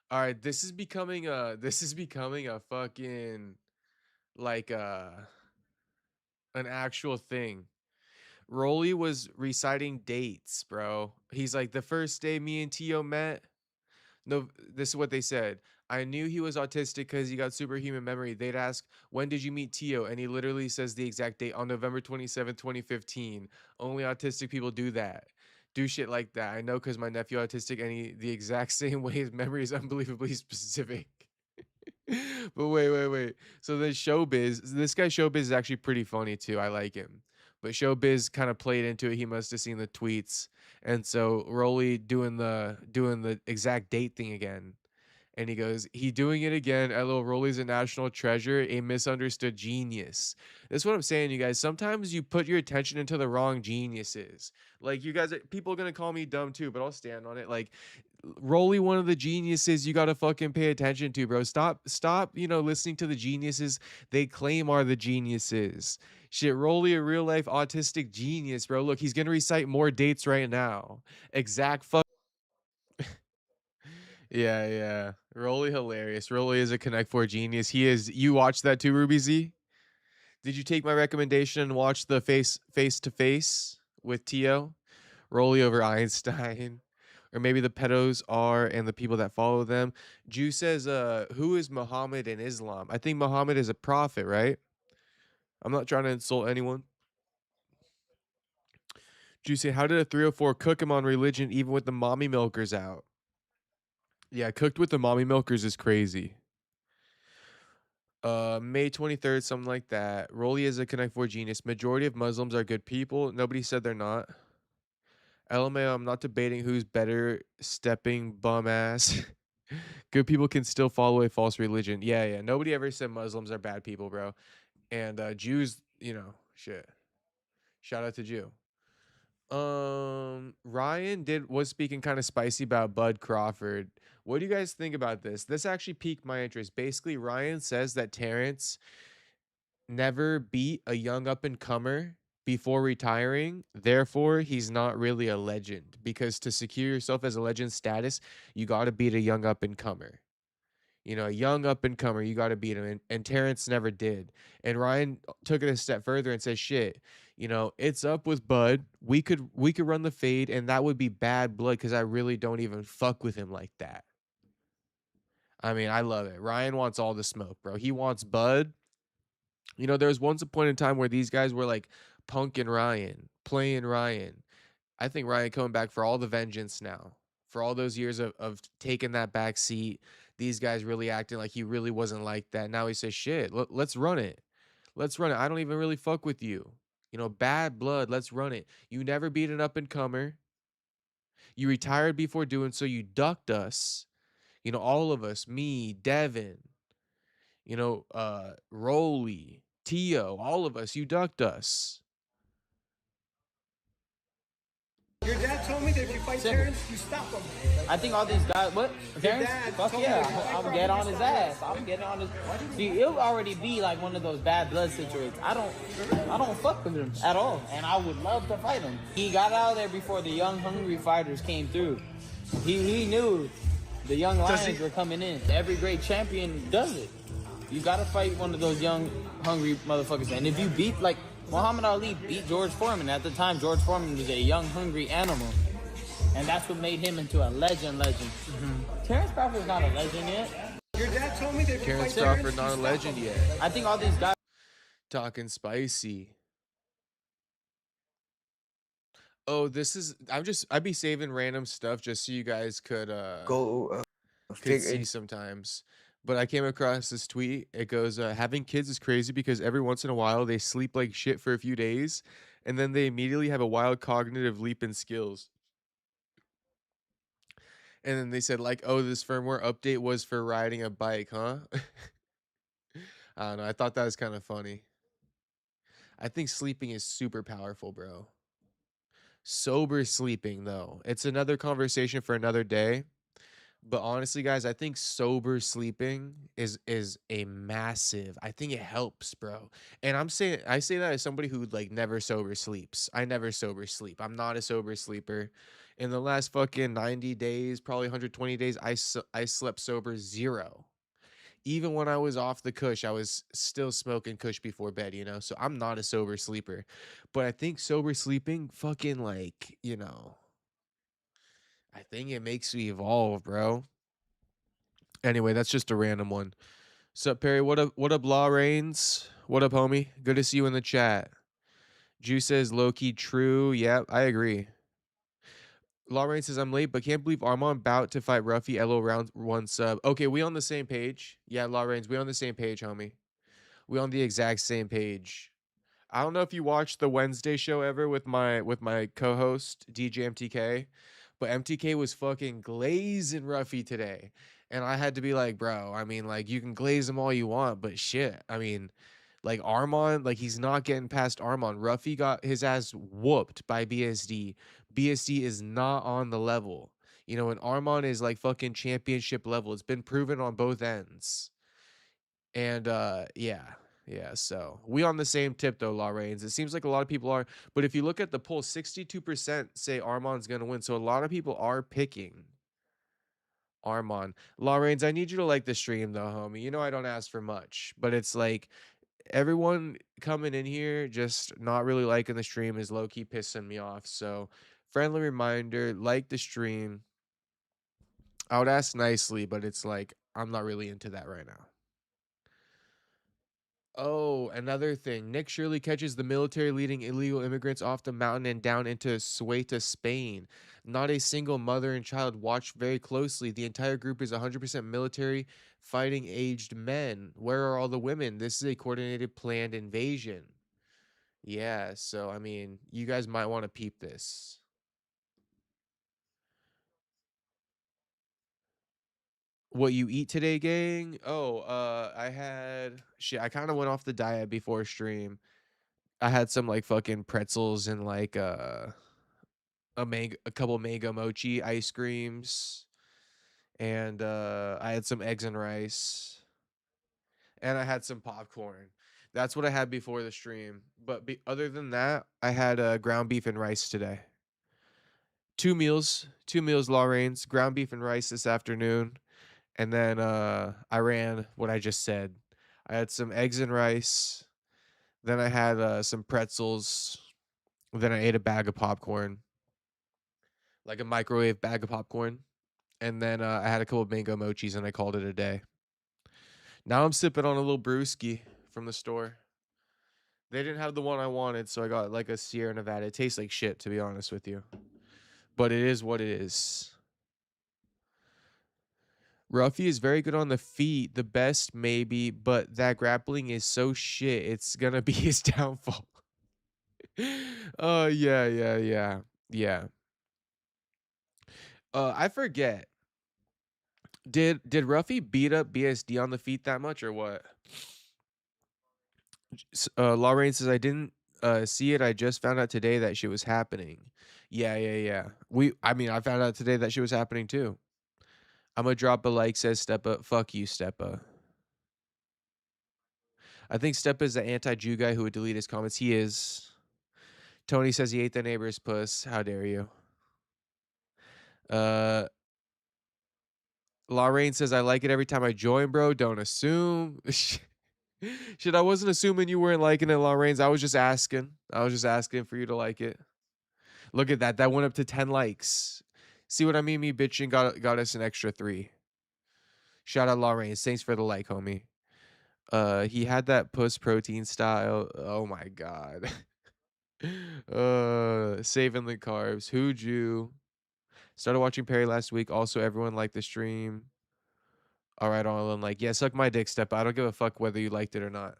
All right, this is becoming a fucking like an actual thing. Rolly was reciting dates, bro. He's like, the first day me and Tio met. No, this is what they said. I knew he was autistic because he got superhuman memory. They'd ask, when did you meet Tio? And he literally says the exact date on November 27th, 2015. Only autistic people do that. Do shit like that. I know because my nephew autistic and the exact same way his memory is unbelievably specific. But wait. So then this guy Showbiz is actually pretty funny too. I like him. But Showbiz kind of played into it. He must have seen the tweets. And so Rolly doing the exact date thing again. And he goes, he doing it again. LL Rolly's a national treasure, a misunderstood genius. That's what I'm saying, you guys. Sometimes you put your attention into the wrong geniuses. Like, you guys, people are going to call me dumb too, but I'll stand on it. Like, Rolly, one of the geniuses you got to fucking pay attention to, bro. Stop, listening to the geniuses they claim are the geniuses. Shit, Rolly, a real life autistic genius, bro. Look, he's going to recite more dates right now. Exact fuck. Yeah. Rolly hilarious. Rolly is a Connect 4 genius. He is. You watched that too, Ruby Z? Did you take my recommendation and watch the face to face with Tio? Rolly over Einstein. Or maybe the pedos are and the people that follow them. Jew says, who is Muhammad in Islam? I think Muhammad is a prophet, right? I'm not trying to insult anyone. Jew say, how did a 304 cook him on religion even with the mommy milkers out? Yeah, cooked with the mommy milkers is crazy. May 23rd, something like that. Rolly is a Connect 4 genius. Majority of Muslims are good people. Nobody said they're not. LMAO, I'm not debating who's better, stepping bum ass. Good people can still follow a false religion. Yeah. Nobody ever said Muslims are bad people, bro. And Jews, shit. Shout out to Jew. Ryan was speaking kind of spicy about Bud Crawford. What do you guys think about this? This actually piqued my interest. Basically, Ryan says that Terrence never beat a young up-and-comer before retiring. Therefore, he's not really a legend. Because to secure yourself as a legend status, you got to beat a young up-and-comer. A young up-and-comer, you got to beat him. And Terrence never did. And Ryan took it a step further and said, shit, it's up with Bud. We could run the fade, and that would be bad blood because I really don't even fuck with him like that. I mean, I love it. Ryan wants all the smoke, bro. He wants Bud. There was once a point in time where these guys were like punking Ryan, playing Ryan. I think Ryan coming back for all the vengeance now. For all those years of taking that back seat, these guys really acting like he really wasn't like that. Now he says, shit, let's run it. Let's run it. I don't even really fuck with you. Bad blood. Let's run it. You never beat an up-and-comer. You retired before doing so. You ducked us. All of us, me, Devin, Rolly, Tio, all of us, you ducked us. Your dad told me that if you fight Simple. Terrence, you stop him. I think all these guys. What? Terrence? dad Fuck told yeah! me that. I'm getting on his ass. I'm getting on his. See, it'll already be like one of those bad blood situations. I don't fuck with him at all, and I would love to fight him. He got out of there before the young, hungry fighters came through. He knew the young lions were coming in. Every great champion does it. You gotta fight one of those young, hungry motherfuckers. And if you beat, like, Muhammad Ali beat George Foreman. At the time, George Foreman was a young, hungry animal. And that's what made him into a legend. Mm-hmm. Terrence Crawford's not a legend yet. Your dad told me that if you Terrence fight Crawford Terrence, not a you legend stop him. yet. I think all these guys. Talking spicy. Oh, this is I'd be saving random stuff just so you guys could see sometimes. But I came across this tweet. It goes, having kids is crazy because every once in a while they sleep like shit for a few days and then they immediately have a wild cognitive leap in skills. And then they said, like, oh, this firmware update was for riding a bike, huh? I don't know. I thought that was kind of funny. I think sleeping is super powerful, bro. Sober sleeping, though. It's another conversation for another day. But honestly, guys, I think sober sleeping is a massive. I think it helps, bro. And I say that as somebody who like never sober sleeps. I never sober sleep. I'm not a sober sleeper. In the last fucking 90 days, probably 120 days, I slept sober 0. Even when I was off the kush, I was still smoking kush before bed, you know? So I'm not a sober sleeper. But I think sober sleeping fucking like, I think it makes you evolve, bro. Anyway, that's just a random one. Sup, Perry? What up, Law Reigns? What up, homie? Good to see you in the chat. Juice says low-key true. Yep, I agree. Law Reigns says I'm late, but can't believe Armand about to fight Ruffy. LO round 1 sub. Okay, we on the same page. Yeah, Law Reigns, we on the same page, homie. We on the exact same page. I don't know if you watched the Wednesday show ever with my co-host DJ MTK, but MTK was fucking glazing Ruffy today. And I had to be like, bro, I mean, like, you can glaze him all you want, but shit. I mean, like, Armand, like, he's not getting past Armand. Ruffy got his ass whooped by BSD. BSD is not on the level. You know, and Armand is like fucking championship level. It's been proven on both ends. And yeah, so we on the same tip though, Law Reigns. It seems like a lot of people are, but if you look at the poll, 62% say Armand's gonna win. So a lot of people are picking Armand. Law Reigns, I need you to like the stream though, homie. You know I don't ask for much, but it's like everyone coming in here just not really liking the stream is low-key pissing me off. So friendly reminder, like the stream. I would ask nicely, but it's like I'm not really into that right now. Oh, another thing. Nick Shirley catches the military leading illegal immigrants off the mountain and down into Ceuta, Spain. Not a single mother and child. Watch very closely. The entire group is 100% military, fighting aged men. Where are all the women? This is a coordinated, planned invasion. Yeah, so, I mean, you guys might want to peep this. What you eat today, gang? Oh, I had shit. I kind of went off the diet before stream. I had some like fucking pretzels and like a couple mango mochi ice creams, and I had some eggs and rice, and I had some popcorn. That's what I had before the stream. But other than that, I had ground beef and rice today. Two meals, Lorraine's ground beef and rice this afternoon, and then I ran what I just said. I had some eggs and rice. Then I had some pretzels. Then I ate a bag of popcorn, like a microwave bag of popcorn. And then I had a couple of mango mochis and I called it a day. Now I'm sipping on a little brewski from the store. They didn't have the one I wanted, so I got like a Sierra Nevada. It tastes like shit, to be honest with you. But it is what it is. Ruffy is very good on the feet, the best maybe, but that grappling is so shit. It's gonna be his downfall. Oh yeah. I forget. Did Ruffy beat up BSD on the feet that much or what? Lorraine says I didn't see it. I just found out today that shit was happening. Yeah, yeah, yeah. I mean, I found out today that shit was happening too. I'm gonna drop a like, says Steppa. Fuck you, Steppa. I think Steppa is the anti-Jew guy who would delete his comments. He is. Tony says he ate the neighbor's puss. How dare you? Uh, Lorraine says I like it every time I join, bro. Don't assume. Shit, I wasn't assuming you weren't liking it, Lorraine. I was just asking. I was just asking for you to like it. Look at that. That went up to 10 likes. See what I mean? Me bitching got us an extra 3. Shout out Lorraine. Thanks for the like, homie. He had that puss protein style. Oh my god. Saving the carbs. Who'd you? Started watching Perry last week. Also, everyone liked the stream. All right, all in like, yeah, suck my dick, Step. I don't give a fuck whether you liked it or not.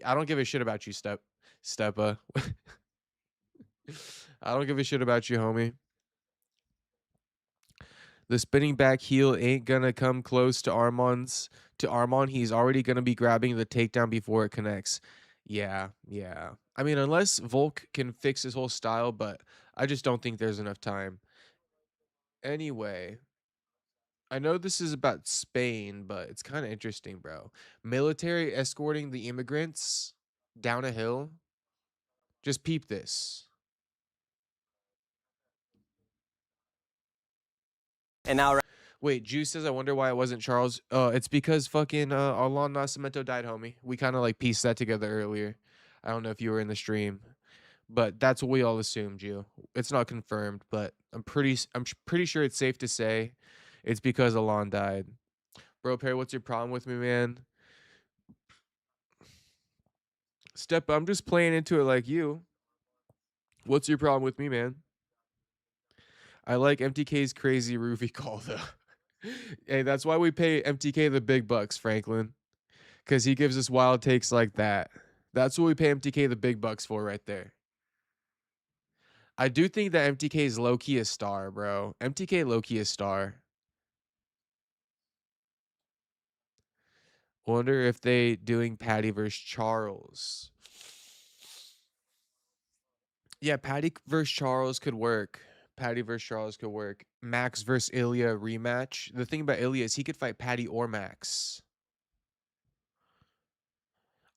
I don't give a shit about you, Steppa. I don't give a shit about you, homie. The spinning back heel ain't gonna come close to Armand's. To Armand, he's already gonna be grabbing the takedown before it connects. Yeah, yeah. I mean, unless Volk can fix his whole style, but I just don't think there's enough time. Anyway, I know this is about Spain, but it's kind of interesting, bro. Military escorting the immigrants down a hill. Just peep this. And now, Wait, Juice says, I wonder why it wasn't Charles. It's because fucking Allan Nascimento died, homie. We kind of like pieced that together earlier. I don't know if you were in the stream, but that's what we all assumed, you. It's not confirmed, but I'm pretty sure it's safe to say it's because Allan died. Bro, Perry, what's your problem with me, man? Step, I'm just playing into it like you. What's your problem with me, man? I like MTK's crazy roofie call though. Hey, that's why we pay MTK the big bucks, Franklin. Because he gives us wild takes like that. That's what we pay MTK the big bucks for right there. I do think that MTK is low-key a star, bro. MTK low-key a star. Wonder if they doing Patty versus Charles. Yeah, Patty versus Charles could work. Patty versus Charles could work. Max versus Ilya rematch. The thing about Ilya is he could fight Patty or Max.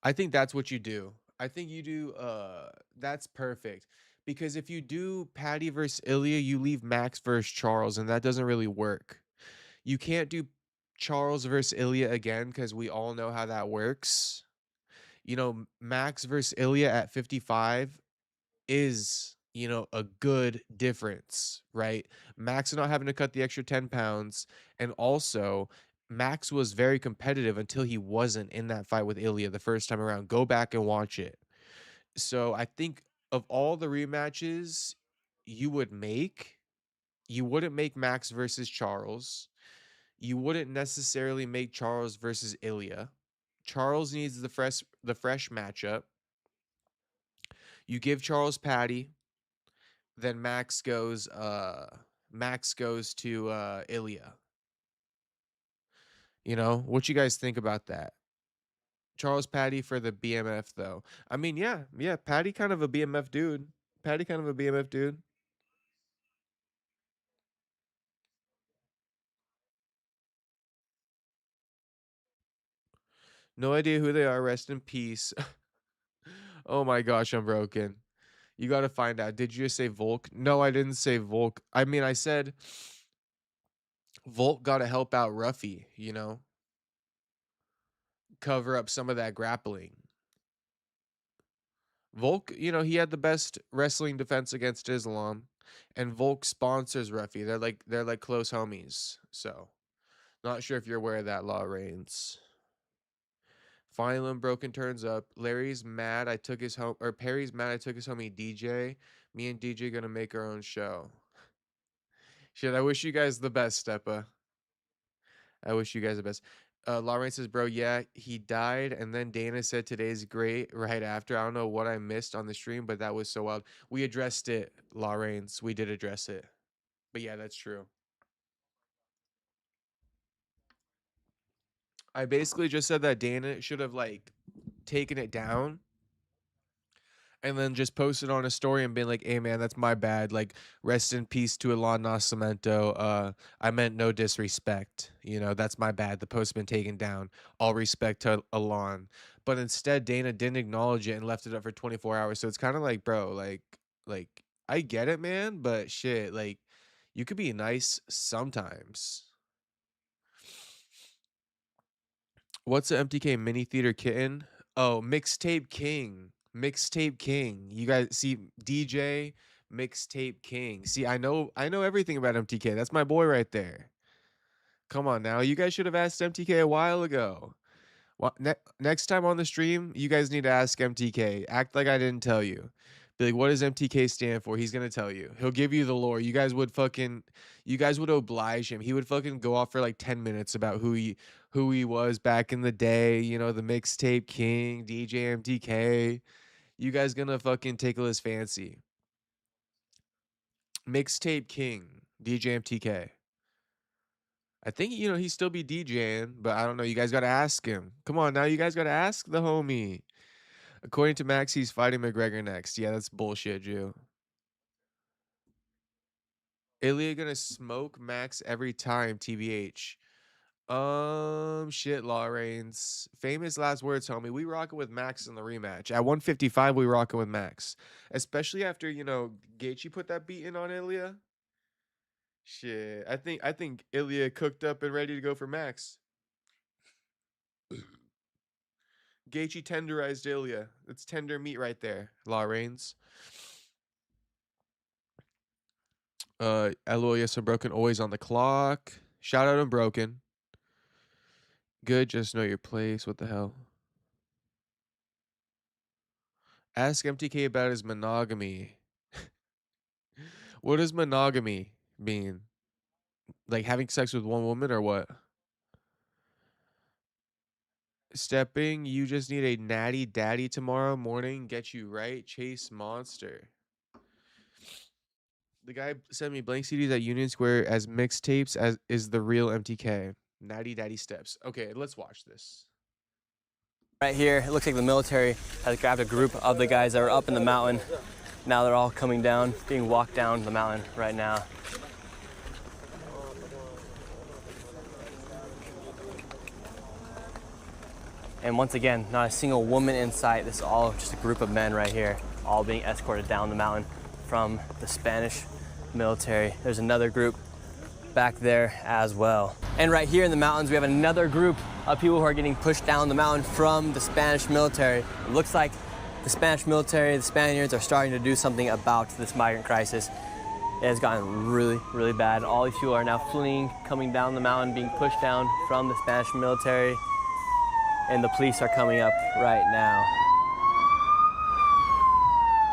I think that's what you do. I think you do that's perfect. Because if you do Patty versus Ilya, you leave Max versus Charles, and that doesn't really work. You can't do Charles versus Ilya again because we all know how that works. You know, Max versus Ilya at 55 is, a good difference, right? Max not having to cut the extra 10 pounds. And also, Max was very competitive until he wasn't in that fight with Ilya the first time around. Go back and watch it. So I think of all the rematches you would make, you wouldn't make Max versus Charles. You wouldn't necessarily make Charles versus Ilya. Charles needs the fresh matchup. You give Charles Patty, then Max goes to Ilya. What you guys think about that? Charles Patty for the BMF though. I mean, yeah, yeah, Patty kind of a BMF dude. Patty kind of a BMF dude. No idea who they are. Rest in peace. Oh my gosh, I'm broken. You got to find out. Did you just say Volk? No, I didn't say Volk. I mean, I said Volk got to help out Ruffy, cover up some of that grappling. Volk, he had the best wrestling defense against Islam, and Volk sponsors Ruffy. They're like close homies. So, not sure if you're aware of that, Law Reigns. Finally, Broken turns up. Larry's mad I took his home, or Perry's mad I took his homie DJ. Me and DJ gonna make our own show. Shit, I wish you guys the best, Steppa. I wish you guys the best. Lawrence says, bro, yeah, he died. And then Dana said today's great right after. I don't know what I missed on the stream, but that was so wild. We addressed it, Lawrence. We did address it. But yeah, that's true. I basically just said that Dana should have, like, taken it down and then just posted on a story and been like, "Hey man, that's my bad. Like, rest in peace to Alon Nascimento. I meant no disrespect. You know, that's my bad. The post's been taken down. All respect to Alon." But instead, Dana didn't acknowledge it and left it up for 24 hours. So it's kind of like, bro, like I get it, man, but shit, like you could be nice sometimes. What's the MTK mini theater kitten? Oh, Mixtape King. Mixtape King. You guys see DJ Mixtape King. See, I know everything about MTK. That's my boy right there. Come on now. You guys should have asked MTK a while ago. Next time on the stream, you guys need to ask MTK. Act like I didn't tell you. Be like, what does MTK stand for? He's gonna tell you. He'll give you the lore. You guys would oblige him. He would fucking go off for like 10 minutes about who he was back in the day. You know, the mixtape king, DJ MTK. You guys gonna fucking tickle his fancy. Mixtape king, DJ MTK. I think he still be DJing, but I don't know. You guys gotta ask him. Come on now, you guys gotta ask the homie. According to Max, he's fighting McGregor next. Yeah, that's bullshit, Jew. Ilya gonna smoke Max every time, TBH. Shit, Lawrains. Famous last words, homie. We rocking with Max in the rematch. At 155, we rocking with Max. Especially after, Gaethje put that beat in on Ilya. Shit. I think Ilya cooked up and ready to go for Max. Gaethje tenderized Ilya. It's tender meat right there, Lawrains. LOL, yes, I'm broken. Always on the clock. Shout out Unbroken. Good, just know your place. What the hell? Ask MTK about his monogamy. What does monogamy mean? Like having sex with one woman or what? Stepping, you just need a natty daddy tomorrow morning. Get you right. Chase Monster. The guy sent me blank CDs at Union Square as mixtapes as is the real MTK. Natty daddy steps. Okay, let's watch this. Right here, it looks like the military has grabbed a group of the guys that were up in the mountain. Now they're all coming down, being walked down the mountain right now. And once again, not a single woman in sight. This is all just a group of men right here, all being escorted down the mountain from the Spanish military. There's another group back there as well. And right here in the mountains, we have another group of people who are getting pushed down the mountain from the Spanish military. It looks like the Spanish military, the Spaniards are starting to do something about this migrant crisis. It has gotten really, really bad. All these people are now fleeing, coming down the mountain, being pushed down from the Spanish military, and the police are coming up right now.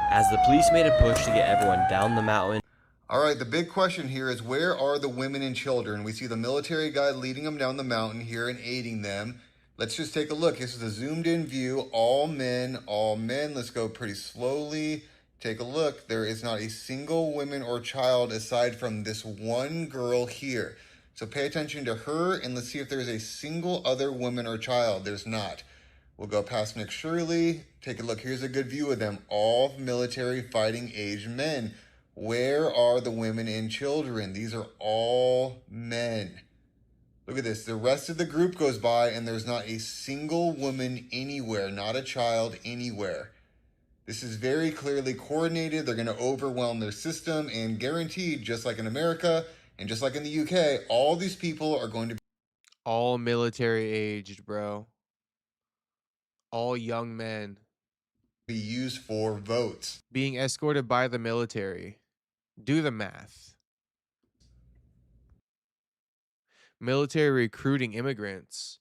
As the police made a push to get everyone down the mountain. All right, the big question here is where are the women and children? We see the military guy leading them down the mountain here and aiding them. Let's just take a look. This is a zoomed in view. All men, all men. Let's go pretty slowly. Take a look. There is not a single woman or child aside from this one girl here. So pay attention to her and let's see if there's a single other woman or child. There's not. We'll go past McShirley. Take a look. Here's a good view of them. All military fighting age men. Where are the women and children? These are all men. Look at this. The rest of the group goes by and there's not a single woman anywhere, not a child anywhere. This is very clearly coordinated. They're going to overwhelm their system and guaranteed, just like in America and just like in the UK, all these people are going to be All military aged, bro. All young men used for votes. being escorted by the military. Do the math. Military recruiting immigrants.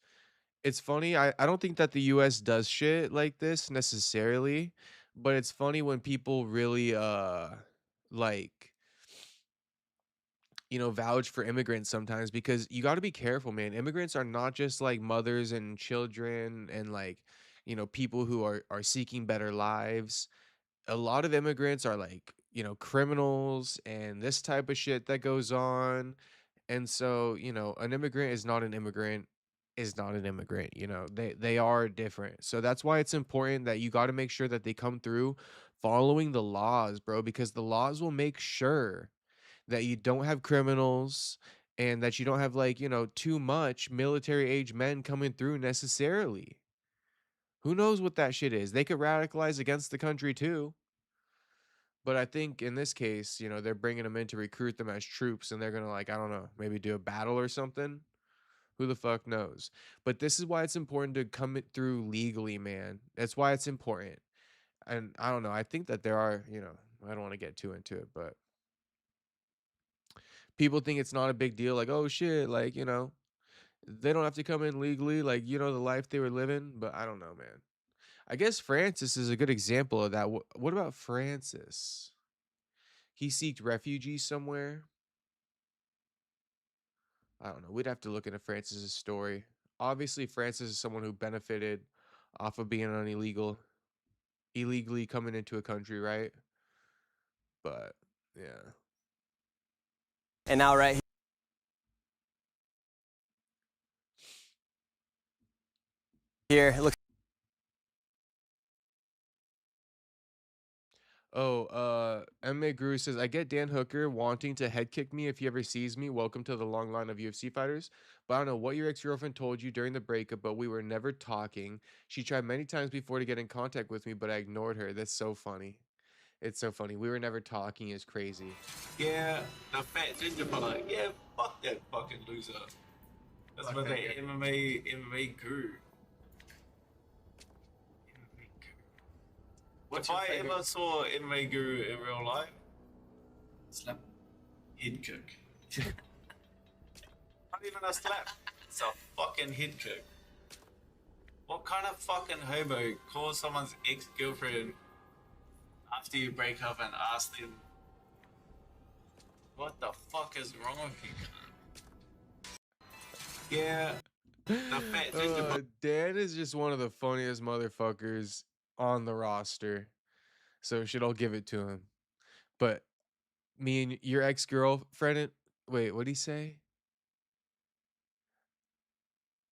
It's funny. I don't think that the US does shit like this necessarily, but it's funny when people really like vouch for immigrants sometimes because you got to be careful, man. Immigrants are not just like mothers and children and like, people who are seeking better lives. A lot of immigrants are like, criminals and this type of shit that goes on. And so, an immigrant is not an immigrant is not an immigrant, they are different. So that's why it's important that you got to make sure that they come through following the laws, bro, because the laws will make sure that you don't have criminals and that you don't have, like, too much military age men coming through necessarily. Who knows what that shit is? They could radicalize against the country too. But I think in this case, they're bringing them in to recruit them as troops, and they're going to, like, I don't know, maybe do a battle or something. Who the fuck knows? But this is why it's important to come it through legally, man. That's why it's important. And I don't know. I think that there are, I don't want to get too into it, but people think it's not a big deal. Like, oh shit, like, they don't have to come in legally, like, the life they were living. But I don't know, man. I guess Francis is a good example of that. What about Francis? He seeked refuge somewhere. I don't know. We'd have to look into Francis's story. Obviously, Francis is someone who benefited off of being an illegally coming into a country, right? But yeah. And now right here, it looks. MMA Guru says, I get Dan Hooker wanting to head kick me if he ever sees me. Welcome to the long line of UFC fighters. But I don't know what your ex-girlfriend told you during the breakup, but we were never talking. She tried many times before to get in contact with me, but I ignored her. That's so funny. It's so funny. We were never talking is crazy. Yeah, the fat ginger fella. Yeah, fuck that fucking loser. That's what the MMA guru. If I ever saw MMA guru in real life, slap, head kick. Not even a slap. It's a fucking head kick. What kind of fucking hobo calls someone's ex-girlfriend after you break up and ask them, what the fuck is wrong with you? Yeah, the fat ginger. Dan is just one of the funniest motherfuckers on the roster, so should all give it to him. But me and your ex-girlfriend, wait, what'd he say?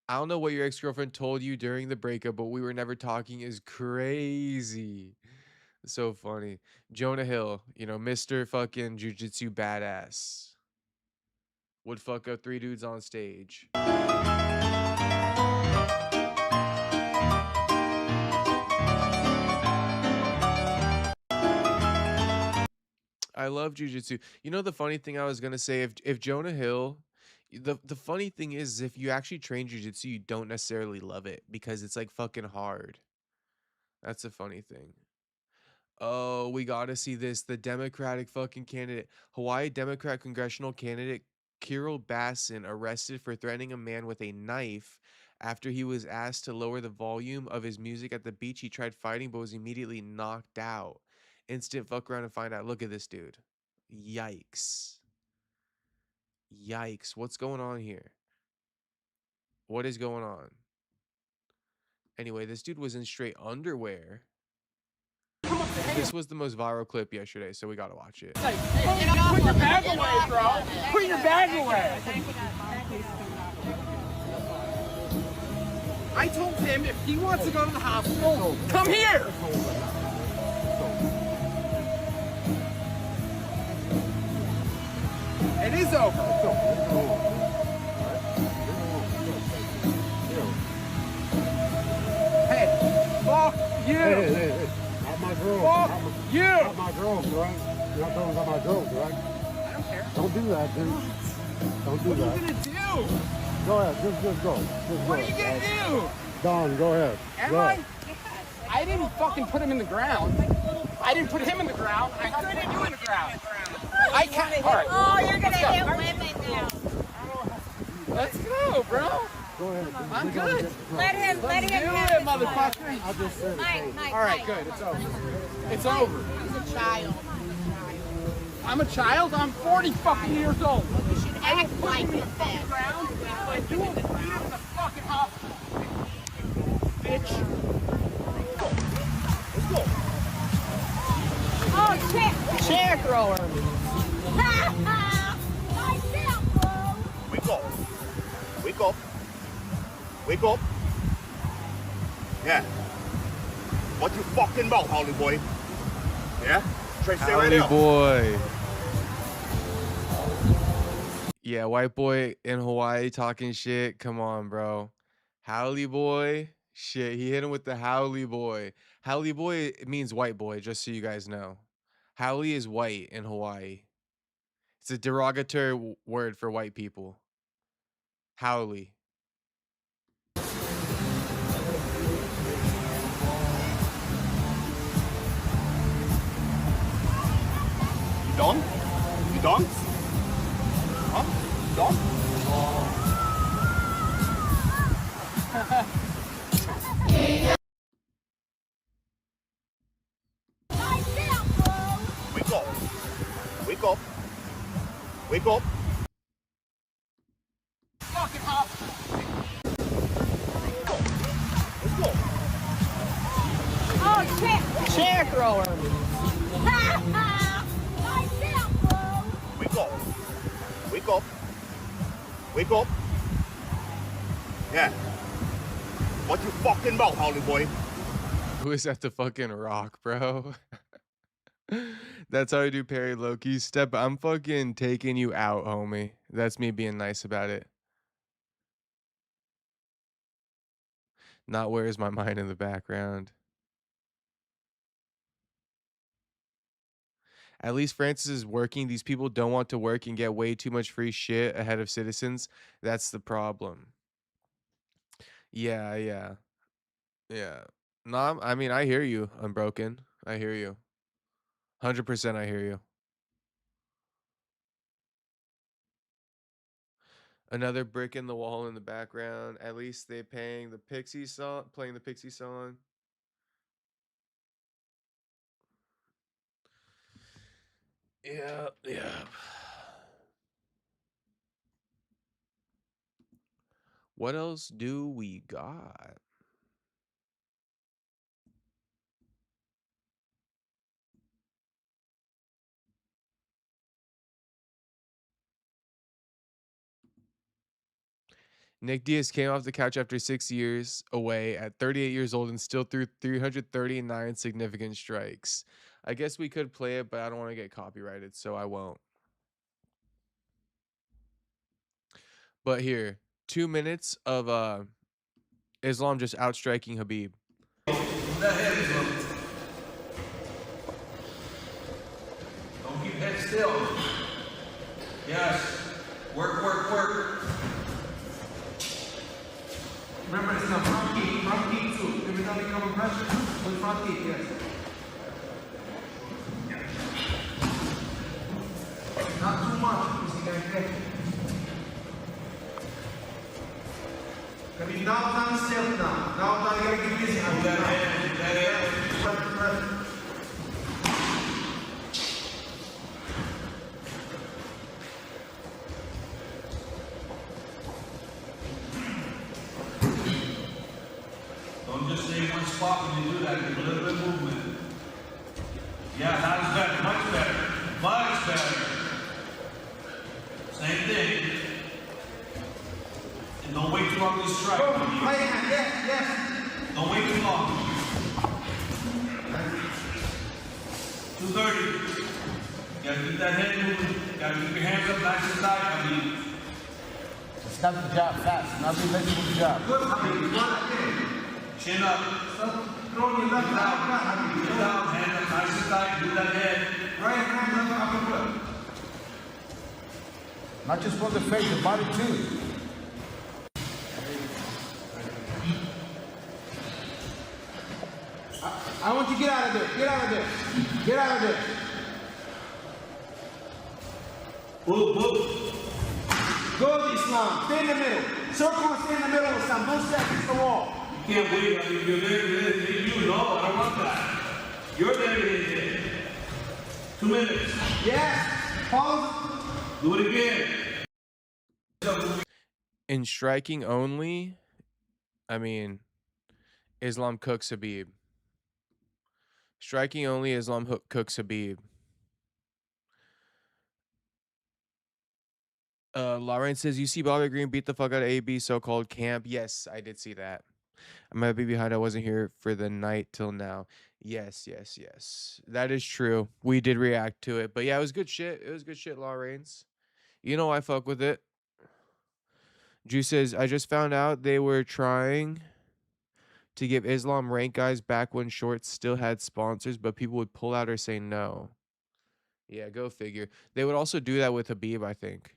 I don't know what your ex-girlfriend told you during the breakup, but we were never talking is crazy. So funny. Jonah Hill, Mr. fucking jiu-jitsu badass, would fuck up 3 dudes on stage. I love jiu-jitsu. The funny thing I was gonna say, if Jonah Hill, the funny thing is, if you actually train jiu-jitsu, you don't necessarily love it because it's like fucking hard. That's a funny thing. Oh, we gotta see this. The Democratic fucking candidate, Hawaii Democrat congressional candidate Kirill Bassin, arrested for threatening a man with a knife after he was asked to lower the volume of his music at the beach. He tried fighting but was immediately knocked out. Instant fuck around and find out. Look at this dude. Yikes. Yikes. What's going on here? What is going on? Anyway, this dude was in straight underwear. This was the most viral clip yesterday, so we gotta watch it. Put your bag away, bro. Put your bag away. I told him if he wants to go to the hospital, come here. It is over. Hey, fuck you. Hey. Not my girl. Fuck you. Not my girls, right? You're not talking about my girls, right? I don't care. Don't do that, dude. Don't do What that. are you gonna do? Go ahead. Just go. What are you gonna do? Don, go ahead. Am I? I didn't fucking put him in the ground. I didn't put him in the ground. I put you in the ground. I can't. All right. Oh, you're gonna hit women now. Let's go, bro. Go ahead. I'm good. Let him Do have it, his fun. motherfucker. I just said Mike, All right, Mike. good. It's over. It's over. He's a child. I'm a child. I'm 40 fucking years old. You should act like it then. Ground. And you will be in the fucking hospital. Bitch. Let's go. Oh, shit. Chair thrower. Myself, bro. Wake up. Wake up. Wake up. Yeah. What you fucking about, Holly boy? Yeah? Trey, stay right Howdy there. boy. Yeah, white boy in Hawaii talking shit. Come on, bro. Howdy boy. Shit, he hit him with the howdy boy. Howdy boy means white boy, just so you guys know. Howdy is white in Hawaii. It's a derogatory word for white people. Howley. You done? You done? Huh? You done? Wake up. Wake up. Wake up. Fucking hop. Let's go. Oh shit! Chair thrower. Wake up. Wake up. Wake up. Yeah. What you fucking about, Holly boy? Who is at the fucking rock, bro? That's how I do Perry Loki step. I'm fucking taking you out, homie. That's me being nice about it. Not where's my mind in the background. At least Francis is working. These people don't want to work and get way too much free shit ahead of citizens. That's the problem. Yeah, yeah. Yeah. No, I mean, I hear you, Unbroken. I hear you. 100% I hear you. Another brick in the wall in the background. At least they playing the Pixie song. Yeah, yeah. What else do we got? Nick Diaz came off the couch after 6 years away at 38 years old and still threw 339 significant strikes. I guess we could play it, but I don't want to get copyrighted, so I won't. But here, 2 minutes of Islam just outstriking Habib. Don't keep head still. Yes. Work, work, work. Remember, it's a front kick too. Every time you come in pressure, with front kick, yes. Not too much, because you gotta get it. Can you downtown yourself now? Downtown, you gotta get busy. That head. Don't just stay in one spot when you do that. Get a little bit of movement. Yeah, that is better. Much better. Much better. Same thing. And don't wait too long to strike. Right hand, yes, yes. Don't wait too long. 230. You gotta keep that head moving. You gotta keep your hands up back to the side. I mean, Stop the job fast. Not be lazy with the job. good. I mean, chin up. Stop throwing your left out. Chin down, hand up nice and tight. Do that head. Right hand, left upper foot. Not just for the face, the body too. I want you to get out of there. Get out of there. Get out of there. Move, move. Go, Islam. Stay in the middle. Circle and stay in the middle, Islam. Don't step against the wall. You can't wait. I mean, you're there. You know, I don't want that. You're there. 2 minutes. Yes. Pause. Do it again. In striking only, I mean, Islam cooks Habib. Striking only, Islam cooks Habib. Lauren says, you see Bobby Green beat the fuck out of AB so-called camp. Yes, I did see that. I might be behind. I wasn't here for the night till now. Yes, yes, yes. That is true. We did react to it. But yeah, it was good shit. It was good shit, Law Reigns. You know I fuck with it. Juice says, I just found out they were trying to give Islam rank guys back when shorts still had sponsors, but people would pull out or say no. Yeah, go figure. They would also do that with Habib, I think.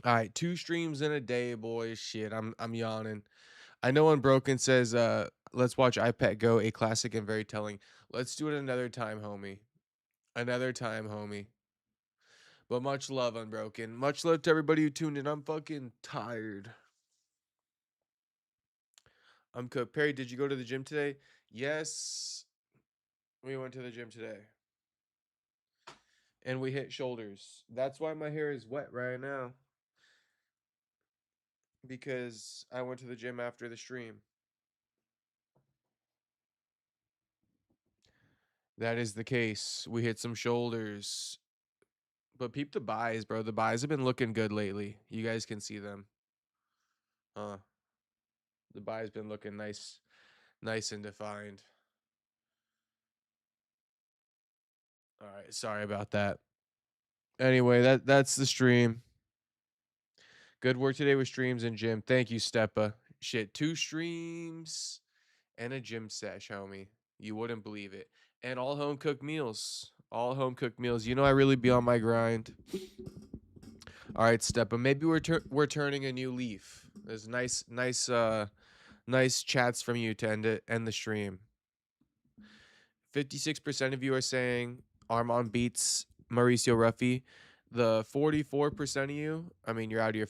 All right, 2 streams in a day, boys. Shit, I'm yawning. I know Unbroken says, let's watch iPad Go, a classic and very telling. Let's do it another time, homie. Another time, homie. But much love, Unbroken. Much love to everybody who tuned in. I'm fucking tired. I'm cooked. Perry, did you go to the gym today? Yes, we went to the gym today. And we hit shoulders. That's why my hair is wet right now. Because I went to the gym after the stream. That is the case. We hit some shoulders. But peep the buys, bro. The buys have been looking good lately. You guys can see them. The buys been looking nice and defined. All right, sorry about that. Anyway, that's the stream. Good work today with streams and gym. Thank you, Steppa. Shit, 2 streams and a gym sesh, homie. You wouldn't believe it. And all home cooked meals. All home cooked meals. You know I really be on my grind. All right, Steppa. Maybe we're turning a new leaf. There's nice chats from you to end the stream. 56% of you are saying Armand beats Mauricio Ruffy. The 44% of you, I mean, you're out of your.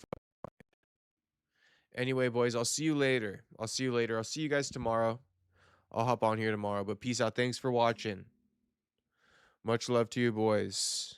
Anyway, boys, I'll see you later. I'll see you guys tomorrow. I'll hop on here tomorrow. But peace out. Thanks for watching. Much love to you, boys.